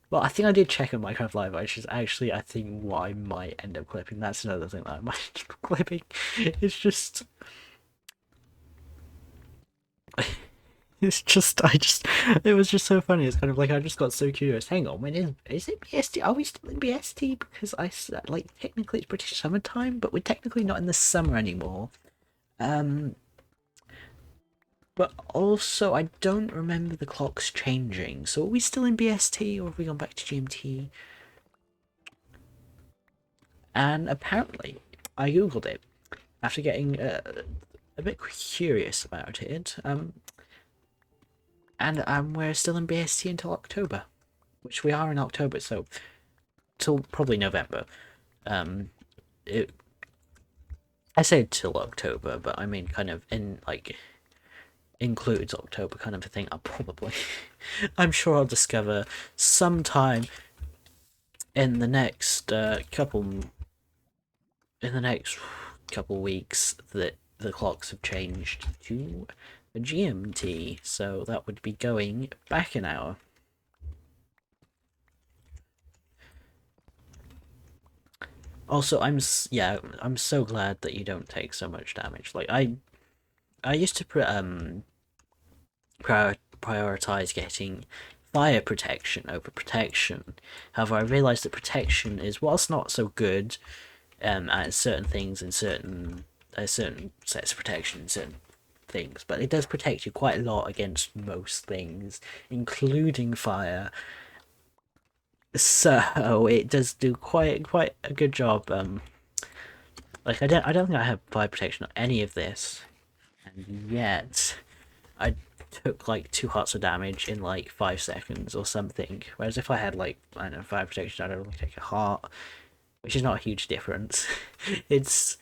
[SPEAKER 1] Well, I think I did check on Minecraft Live, which is actually, I think, what I might end up clipping. That's another thing that I might end up clipping. It's just... it was just so funny. It's kind of like, I just got so curious. Hang on, when is it BST? Are we still in BST? Because technically it's British summertime, but we're technically not in the summer anymore. But also, I don't remember the clocks changing. So are we still in BST, or have we gone back to GMT? And apparently, I googled it after getting a bit curious about it. And we're still in BST until October, which we are in October, so till probably November. I say till October, but I mean kind of in like includes October kind of a thing. I'm sure I'll discover sometime in the next couple weeks that the clocks have changed to the GMT, so that would be going back an hour. Also, I'm so glad that you don't take so much damage. Like I used to prioritize getting fire protection over protection. However, I realized that protection is, whilst not so good, as certain things in certain sets of protection in certain things, but it does protect you quite a lot against most things, including fire. So it does do quite a good job. Like I don't think I have fire protection on any of this, and yet I took like 2 hearts of damage in like 5 seconds or something. Whereas if I had like, I don't know, fire protection, I'd only take a heart, which is not a huge difference. It's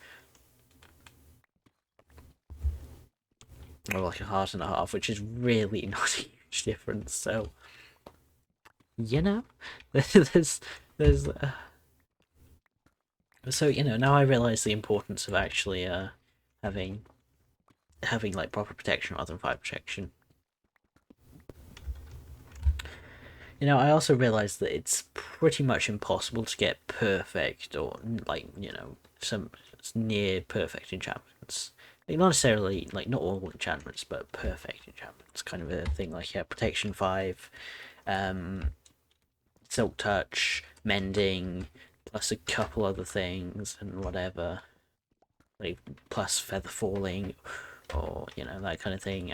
[SPEAKER 1] or like a heart and a half, which is really not a huge difference. So you know, there's so you know, now I realize the importance of actually having like proper protection rather than fire protection. You know, I also realized that it's pretty much impossible to get perfect or like, you know, some near perfect enchantments. Like, not necessarily like not all enchantments, but perfect enchantments, kind of a thing. Like yeah, protection 5, um, silk touch, mending, plus a couple other things and whatever, like plus feather falling, or you know that kind of thing.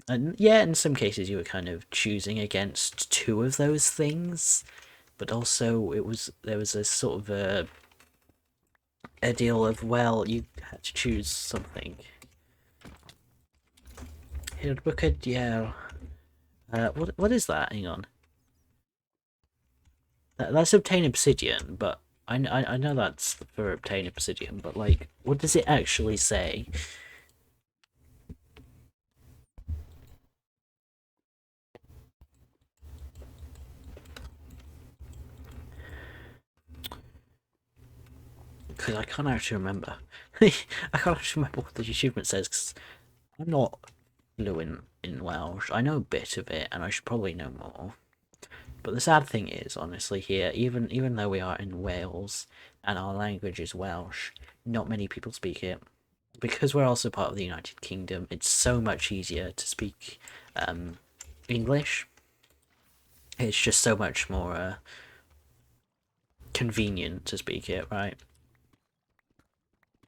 [SPEAKER 1] And yeah, in some cases you were kind of choosing against 2 of those things, but also there was a sort of a deal of, well, you had to choose something. Hildbukad, yeah. What is that? Hang on. That's obtain obsidian, but I know that's for obtain obsidian, but like, what does it actually say? Because I can't actually remember. I can't actually remember what the achievement says, because I'm not fluent in Welsh. I know a bit of it, and I should probably know more. But the sad thing is, honestly, here, even though we are in Wales and our language is Welsh, not many people speak it. Because we're also part of the United Kingdom, it's so much easier to speak English. It's just so much more convenient to speak it, right?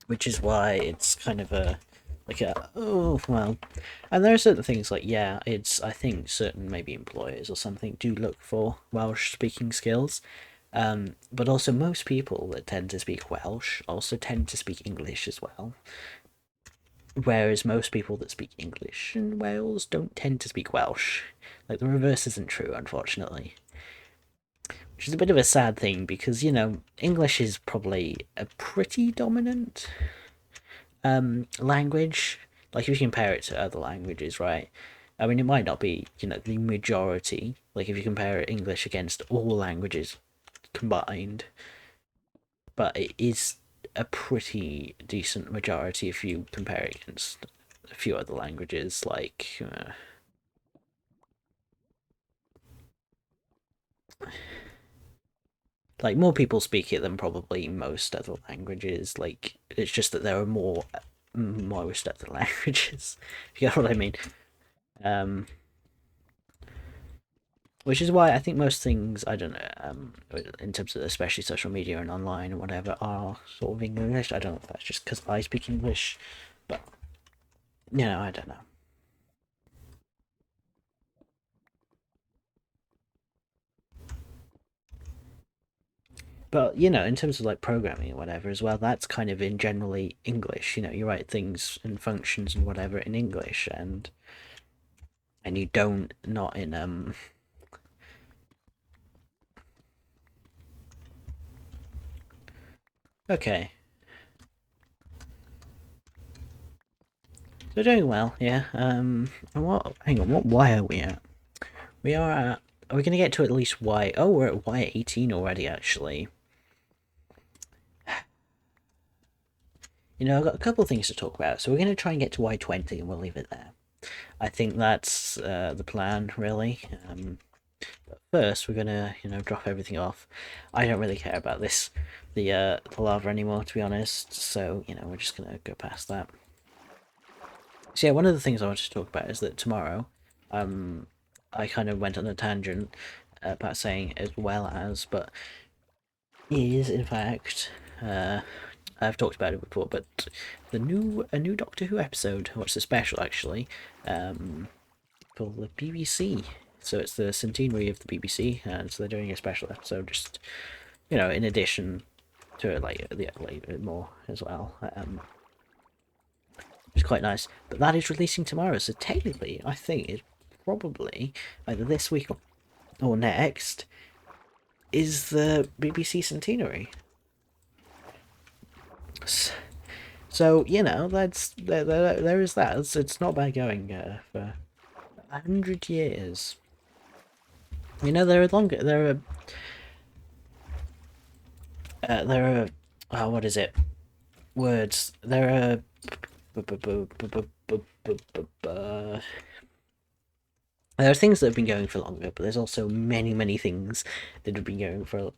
[SPEAKER 1] Which is why it's kind of a like a oh well. And there are certain things like yeah, it's I think certain maybe employers or something do look for Welsh speaking skills. But also most people that tend to speak Welsh also tend to speak English as well. Whereas most people that speak English in Wales don't tend to speak Welsh. Like the reverse isn't true, unfortunately. Which is a bit of a sad thing because, you know, English is probably a pretty dominant language. Like if you compare it to other languages, right? I mean, it might not be, you know, the majority. Like if you compare English against all languages combined, but it is a pretty decent majority if you compare it against a few other languages, like more people speak it than probably most other languages. Like it's just that there are more most other languages. If you get what I mean. Um, which is why I think most things I don't know, in terms of especially social media and online and whatever, are sort of English. I don't know if that's just because I speak English, but you know, I don't know. But you know, in terms of like programming or whatever as well, that's kind of in generally English. You know, you write things and functions and whatever in English, and you don't not in Okay, so doing well, yeah. And what? Hang on, what Y are we at? We are at. Are we gonna get to at least Y? Oh, we're at Y18 already, actually. You know, I've got a couple of things to talk about, so we're gonna try and get to Y20, and we'll leave it there. I think that's the plan, really. But first, we're gonna, you know, drop everything off. I don't really care about the lava anymore, to be honest. So, you know, we're just gonna go past that. So yeah, one of the things I wanted to talk about is that tomorrow, I kind of went on a tangent about saying as well as, but is in fact I've talked about it before, but a new Doctor Who episode, or it's a special actually, for the BBC. So it's the centenary of the BBC, and so they're doing a special episode, just in addition to like more as well. It's quite nice, but that is releasing tomorrow, so technically, I think it's probably either this week or next is the BBC centenary. So that's there is that. It's not bad going for 100 years. There are longer. There are what is it? Words. There are. There are things that have been going for longer, but there's also many things that have been going for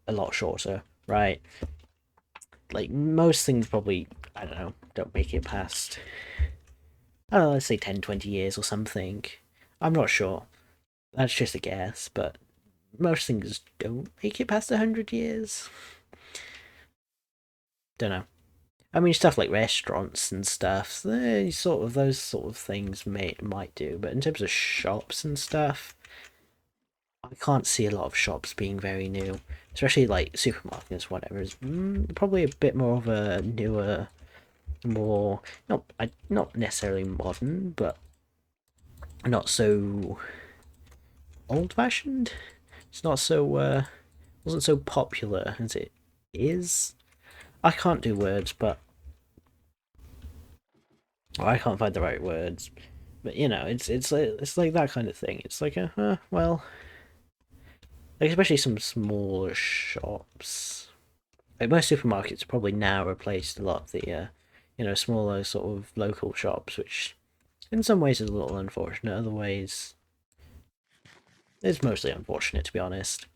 [SPEAKER 1] a lot shorter, right? Like most things probably, I don't know, don't make it past, I don't know, let's say 10, 20 years or something. I'm not sure. That's just a guess, but most things don't make it past 100 years. Don't know. I mean, stuff like restaurants and stuff, those sort of things might do, but in terms of shops and stuff, I can't see a lot of shops being very new, especially like supermarkets, whatever. Is probably a bit more of a newer, more not necessarily modern, but not so old-fashioned. It's not so wasn't so popular as it is. I can't do words, but I can't find the right words. But it's like that kind of thing. It's like well, like especially some smaller shops. Like most supermarkets probably now replaced a lot of the smaller sort of local shops, which in some ways is a little unfortunate. Other ways, it's mostly unfortunate to be honest.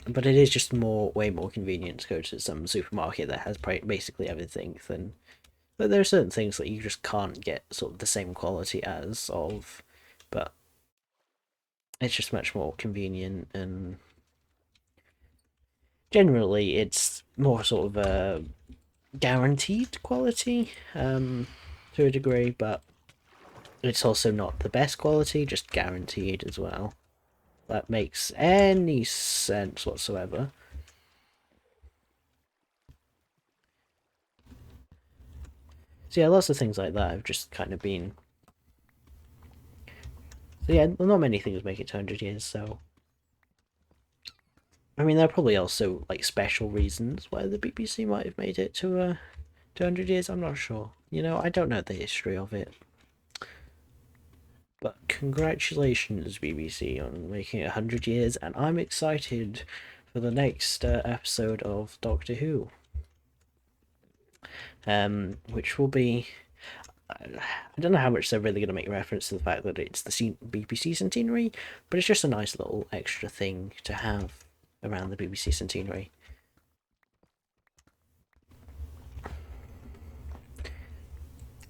[SPEAKER 1] But it is just way more convenient to go to some supermarket that has basically everything than. But there are certain things that you just can't get sort of the same quality as of, but it's just much more convenient, and generally it's more sort of a guaranteed quality to a degree, but it's also not the best quality, just guaranteed as well. That makes any sense whatsoever. So yeah, lots of things like that have just kind of been. So yeah, not many things make it to 100 years, so. I mean, there are probably also like special reasons why the BBC might have made it to 200 years. I'm not sure. I don't know the history of it. But congratulations, BBC, on making it 100 years, and I'm excited for the next episode of Doctor Who. Which will be. I don't know how much they're really going to make reference to the fact that it's the BBC centenary, but it's just a nice little extra thing to have around the BBC centenary.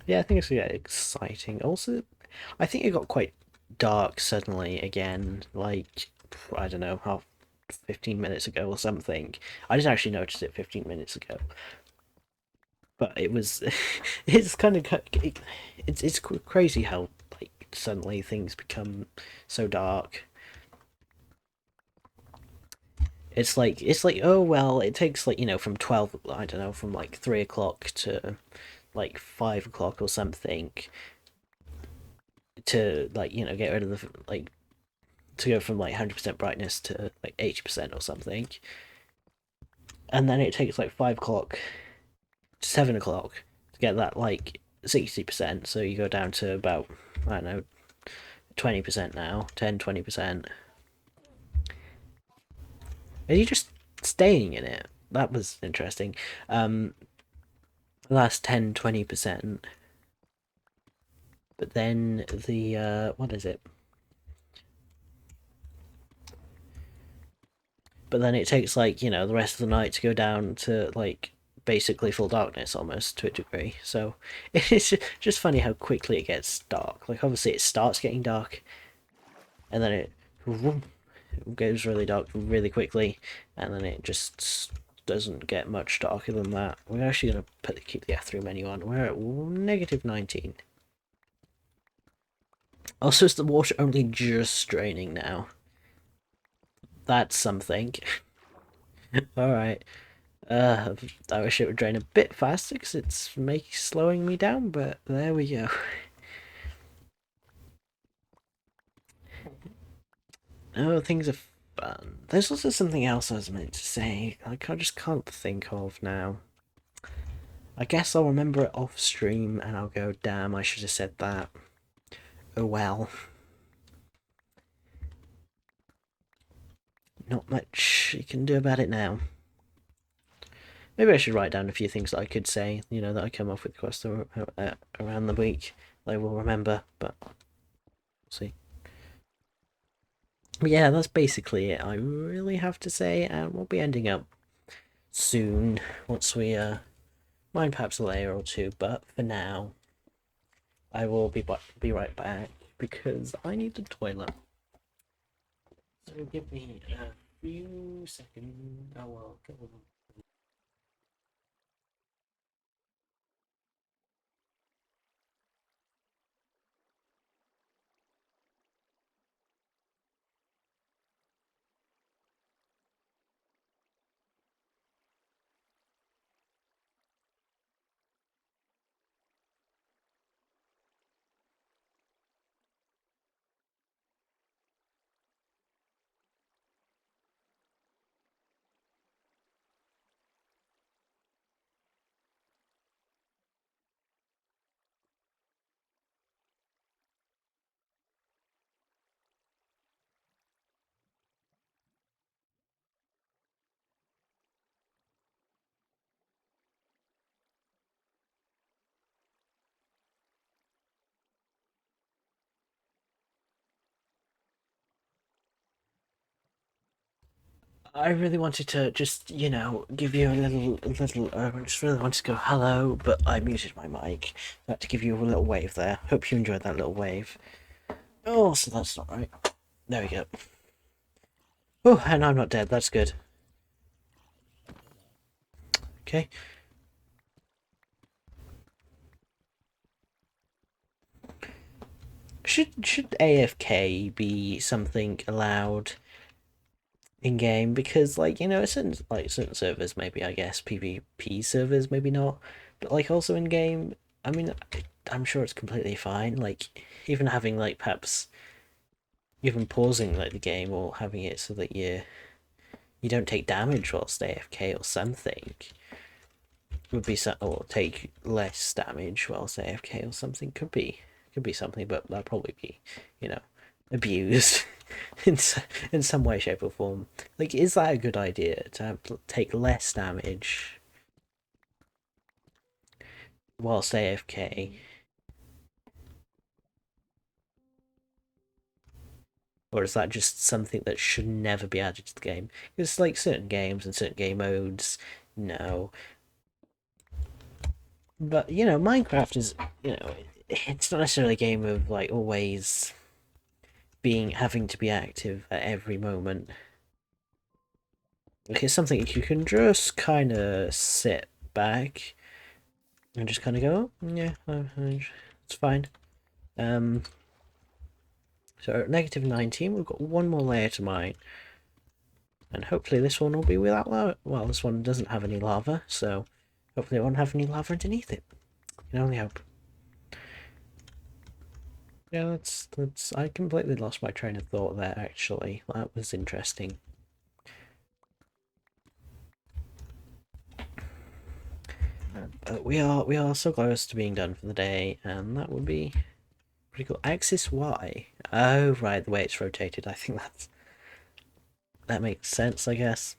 [SPEAKER 1] Yeah, I think it's going to get exciting. Also, I think it got quite dark suddenly again, like, I don't know, 15 minutes ago or something. I just actually noticed it 15 minutes ago. But it was, it's kind of, it's crazy how, like, suddenly things become so dark. It's like, oh well, it takes like, from 12, I don't know, from like 3 o'clock to like 5 o'clock or something to like get rid of the like to go from like 100% brightness to like 80% or something, and then it takes like 5 o'clock to 7 o'clock to get that like 60%, so you go down to about, I don't know, 20% now, 10-20%. Are you just staying in it? That was interesting. Last 10-20%, but then the what is it? But then it takes like the rest of the night to go down to like basically full darkness almost to a degree. So it's just funny how quickly it gets dark. Like obviously it starts getting dark, and then it it goes really dark really quickly, and then it just doesn't get much darker than that. We're actually going to keep the F3 menu on. We're at -19. Also, is the water only just draining now? That's something. Alright. I wish it would drain a bit faster because it's slowing me down, but there we go. Oh, things are fun. There's also something else I was meant to say. I just can't think of now. I guess I'll remember it off stream and I'll go, damn, I should have said that. Oh well. Not much you can do about it now. Maybe I should write down a few things that I could say, you know, that I come up with across around the week. I will remember, but we'll see. But yeah, that's basically it I really have to say, and we'll be ending up soon once we mine perhaps a layer or two, but for now I will be right back because I need the toilet. So give me a few seconds. Oh well, come on. I really wanted to just, you know, give you a little. I just really wanted to go hello, but I muted my mic. I had to give you a little wave there. Hope you enjoyed that little wave. Oh, so that's not right. There we go. Oh, and I'm not dead. That's good. Okay. Should AFK be something allowed in game? Because like, you know, certain servers maybe, I guess PvP servers maybe not, but like also in game, I mean, I'm sure it's completely fine. Like even having like perhaps even pausing like the game or having it so that you don't take damage whilst AFK or something would be or take less damage whilst AFK or something could be something, but that'd probably be, you know, abused in some way, shape, or form. Like, is that a good idea to take less damage whilst AFK? Or is that just something that should never be added to the game? Because like certain games and certain game modes, no. But you know, Minecraft is, you know, it's not necessarily a game of like always having to be active at every moment. Like it's something you can just kind of sit back and just kind of go, oh, yeah, it's fine. So at -19, we've got one more layer to mine, and hopefully this one will be without lava. Well, this one doesn't have any lava, so hopefully it won't have any lava underneath it. You can only hope. Yeah, that's. I completely lost my train of thought there. Actually, that was interesting. We are so close to being done for the day, and that would be pretty cool. Axis Y. Oh right, the way it's rotated. I think that makes sense. I guess.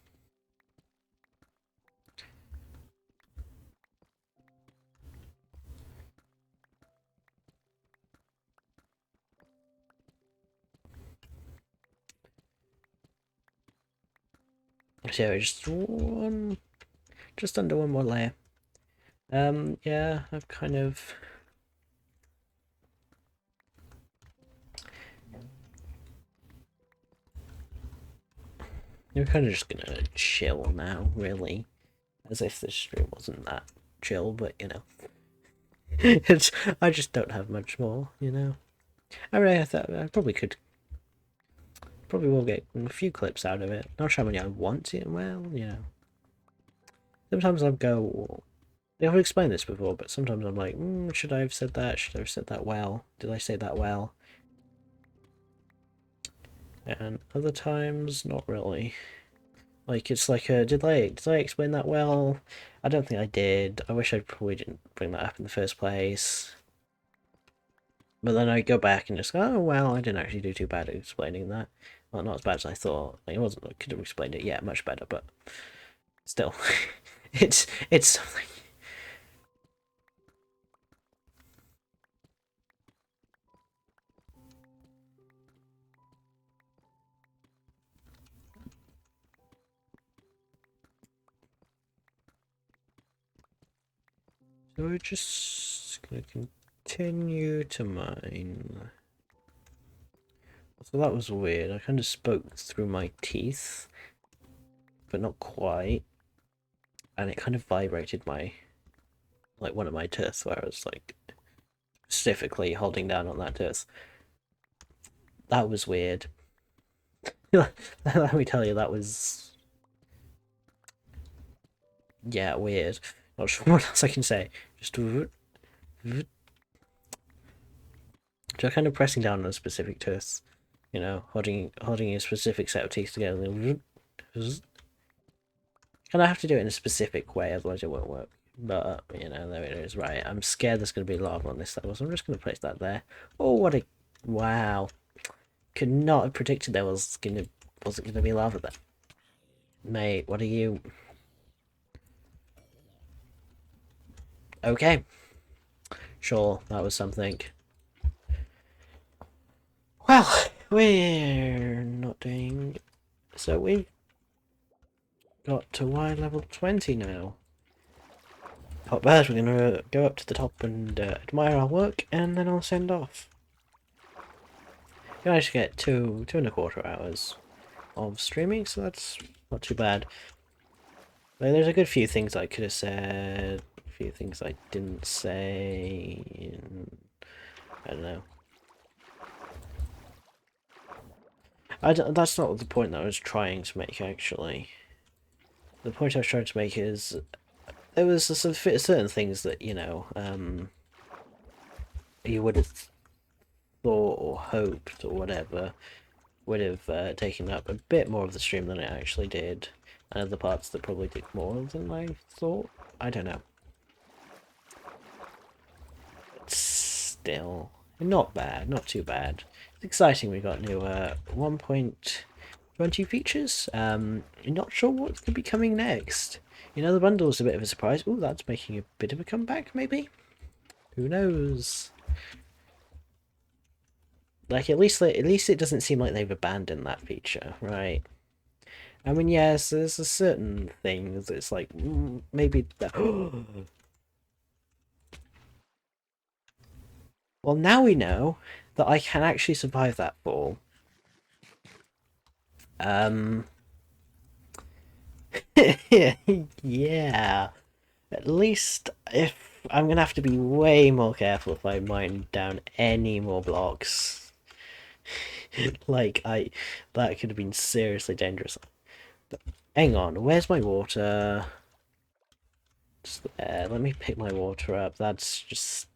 [SPEAKER 1] So just under one more layer. Yeah, I've kind of. We're kind of just gonna chill now, really. As if this stream wasn't that chill, but you know. It's, I just don't have much more, you know. I mean, I thought I probably could. Probably will get a few clips out of it. Not sure how many I want to, well, you know. Sometimes I'll go. I've explained this before, but sometimes I'm like, should I have said that? Should I have said that well? Did I say that well? And other times, not really. Like, it's like, did I explain that well? I don't think I did. I wish I probably didn't bring that up in the first place. But then I go back and just go, oh, well, I didn't actually do too bad at explaining that. Well, not as bad as I thought. Like, it wasn't, I could have explained it, yeah, much better, but still. it's something. So we're just going to continue to mine. So that was weird. I kind of spoke through my teeth, but not quite. And it kind of vibrated my, like, one of my teeth where I was, like, specifically holding down on that tooth. That was weird. Let me tell you, that was, yeah, weird. Not sure what else I can say. Just kind of pressing down on a specific tooth, you know, holding a specific set of teeth together. And I have to do it in a specific way, otherwise it won't work. But you know, there it is. Right, I'm scared there's going to be lava on this level, so I'm just going to place that there. Oh, what a wow! Could not have predicted there wasn't going to be lava there, mate. What are you? Okay, sure, that was something. Well, we're not doing. So we've got to Y level 20 now. Not bad, we're gonna go up to the top and admire our work, and then I'll send off. You managed to get 2.25 hours of streaming, so that's not too bad. But there's a good few things I could have said, a few things I didn't say, I don't know. That's not the point that I was trying to make, actually. The point I was trying to make is, there was certain things that, you know, you would have thought or hoped or whatever would have taken up a bit more of the stream than it actually did, and other parts that probably did more than I thought. I don't know. But still, not bad, not too bad. It's exciting we got new 1.20 features. Not sure what could be coming next. You know, the bundle's a bit of a surprise. Oh, that's making a bit of a comeback, maybe? Who knows? Like, at least it doesn't seem like they've abandoned that feature, right? I mean, yes, there's a certain things. It's like maybe. Well, now we know that I can actually survive that fall. Um. Yeah. At least if I'm gonna have to be way more careful if I mine down any more blocks. Like that could have been seriously dangerous. But hang on, where's my water? Just there. Let me pick my water up. That's just.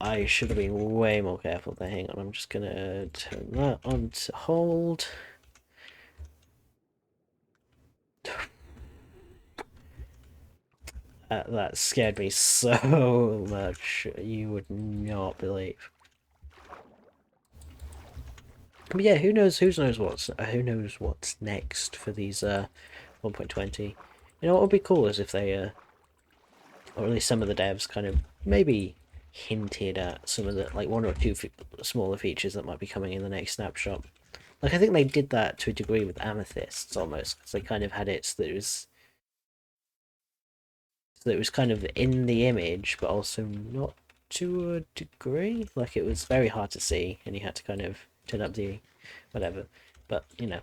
[SPEAKER 1] I should have been way more careful there. Hang on, I'm just gonna turn that on to hold. That scared me so much, you would not believe. But yeah, who knows who knows what's next for these 1.20. You know what would be cool is if they or at least some of the devs kind of maybe hinted at some of the, like, one or two smaller features that might be coming in the next snapshot. Like, I think they did that to a degree with Amethysts almost, because they kind of had it so that it was kind of in the image, but also not to a degree. Like, it was very hard to see, and you had to kind of turn up the whatever. But, you know,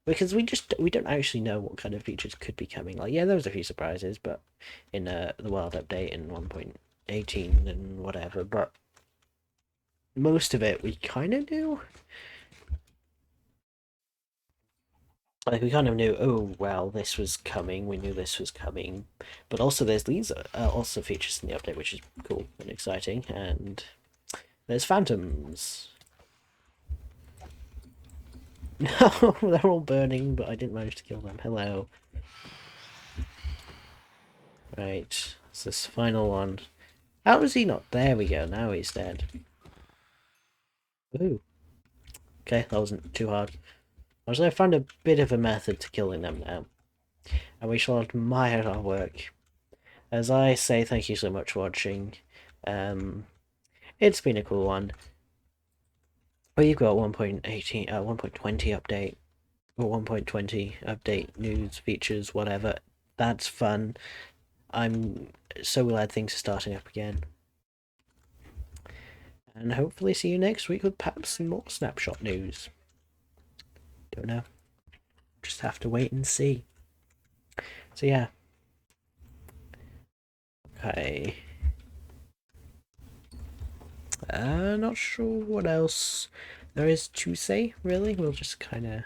[SPEAKER 1] because we don't actually know what kind of features could be coming. Like, yeah, there was a few surprises, but in the world update in 1.18 and whatever, but most of it we kind of knew. Like, we kind of knew, oh well, this was coming. We knew this was coming, but also there's these also features in the update, which is cool and exciting. And there's phantoms. No, they're all burning, but I didn't manage to kill them. Hello. Right, it's this final one. How is he not? There we go. Now he's dead. Ooh. Okay, that wasn't too hard. I found a bit of a method to killing them now, and we shall admire our work. As I say, thank you so much for watching. Um, it's been a cool one. Well, you've got 1.18, 1.20 update, or 1.20 update news, features, whatever. That's fun. I'm so glad things are starting up again. And hopefully see you next week with perhaps some more Snapshot news. Don't know. Just have to wait and see. So yeah. Okay. Not sure what else there is to say, really. We'll just kind of...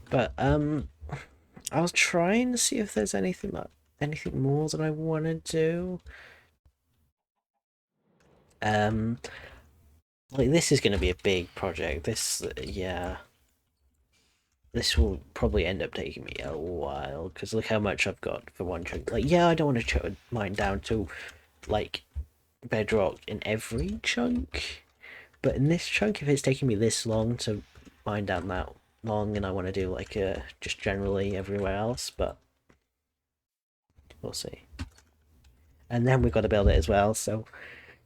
[SPEAKER 1] But, I'll try and see if there's anything more that I want to do. Like, this is going to be a big project. This, yeah. This will probably end up taking me a while, because look how much I've got for one chunk. Like, yeah, I don't want to mine down to, like, bedrock in every chunk, but in this chunk, if it's taking me this long to mine down that long, and I want to do, like, just generally everywhere else, but we'll see. And then we've got to build it as well, so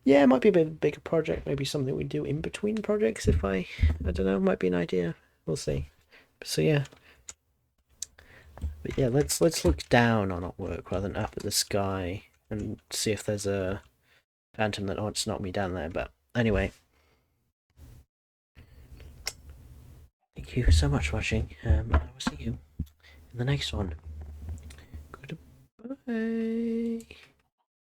[SPEAKER 1] yeah, it might be a bit bigger project, maybe something we do in between projects if I don't know, might be an idea. We'll see. So yeah. But yeah, let's look down on our work rather than up at the sky and see if there's a phantom that wants to knock me down there. But anyway, thank you so much for watching. I will see you in the next one. Goodbye.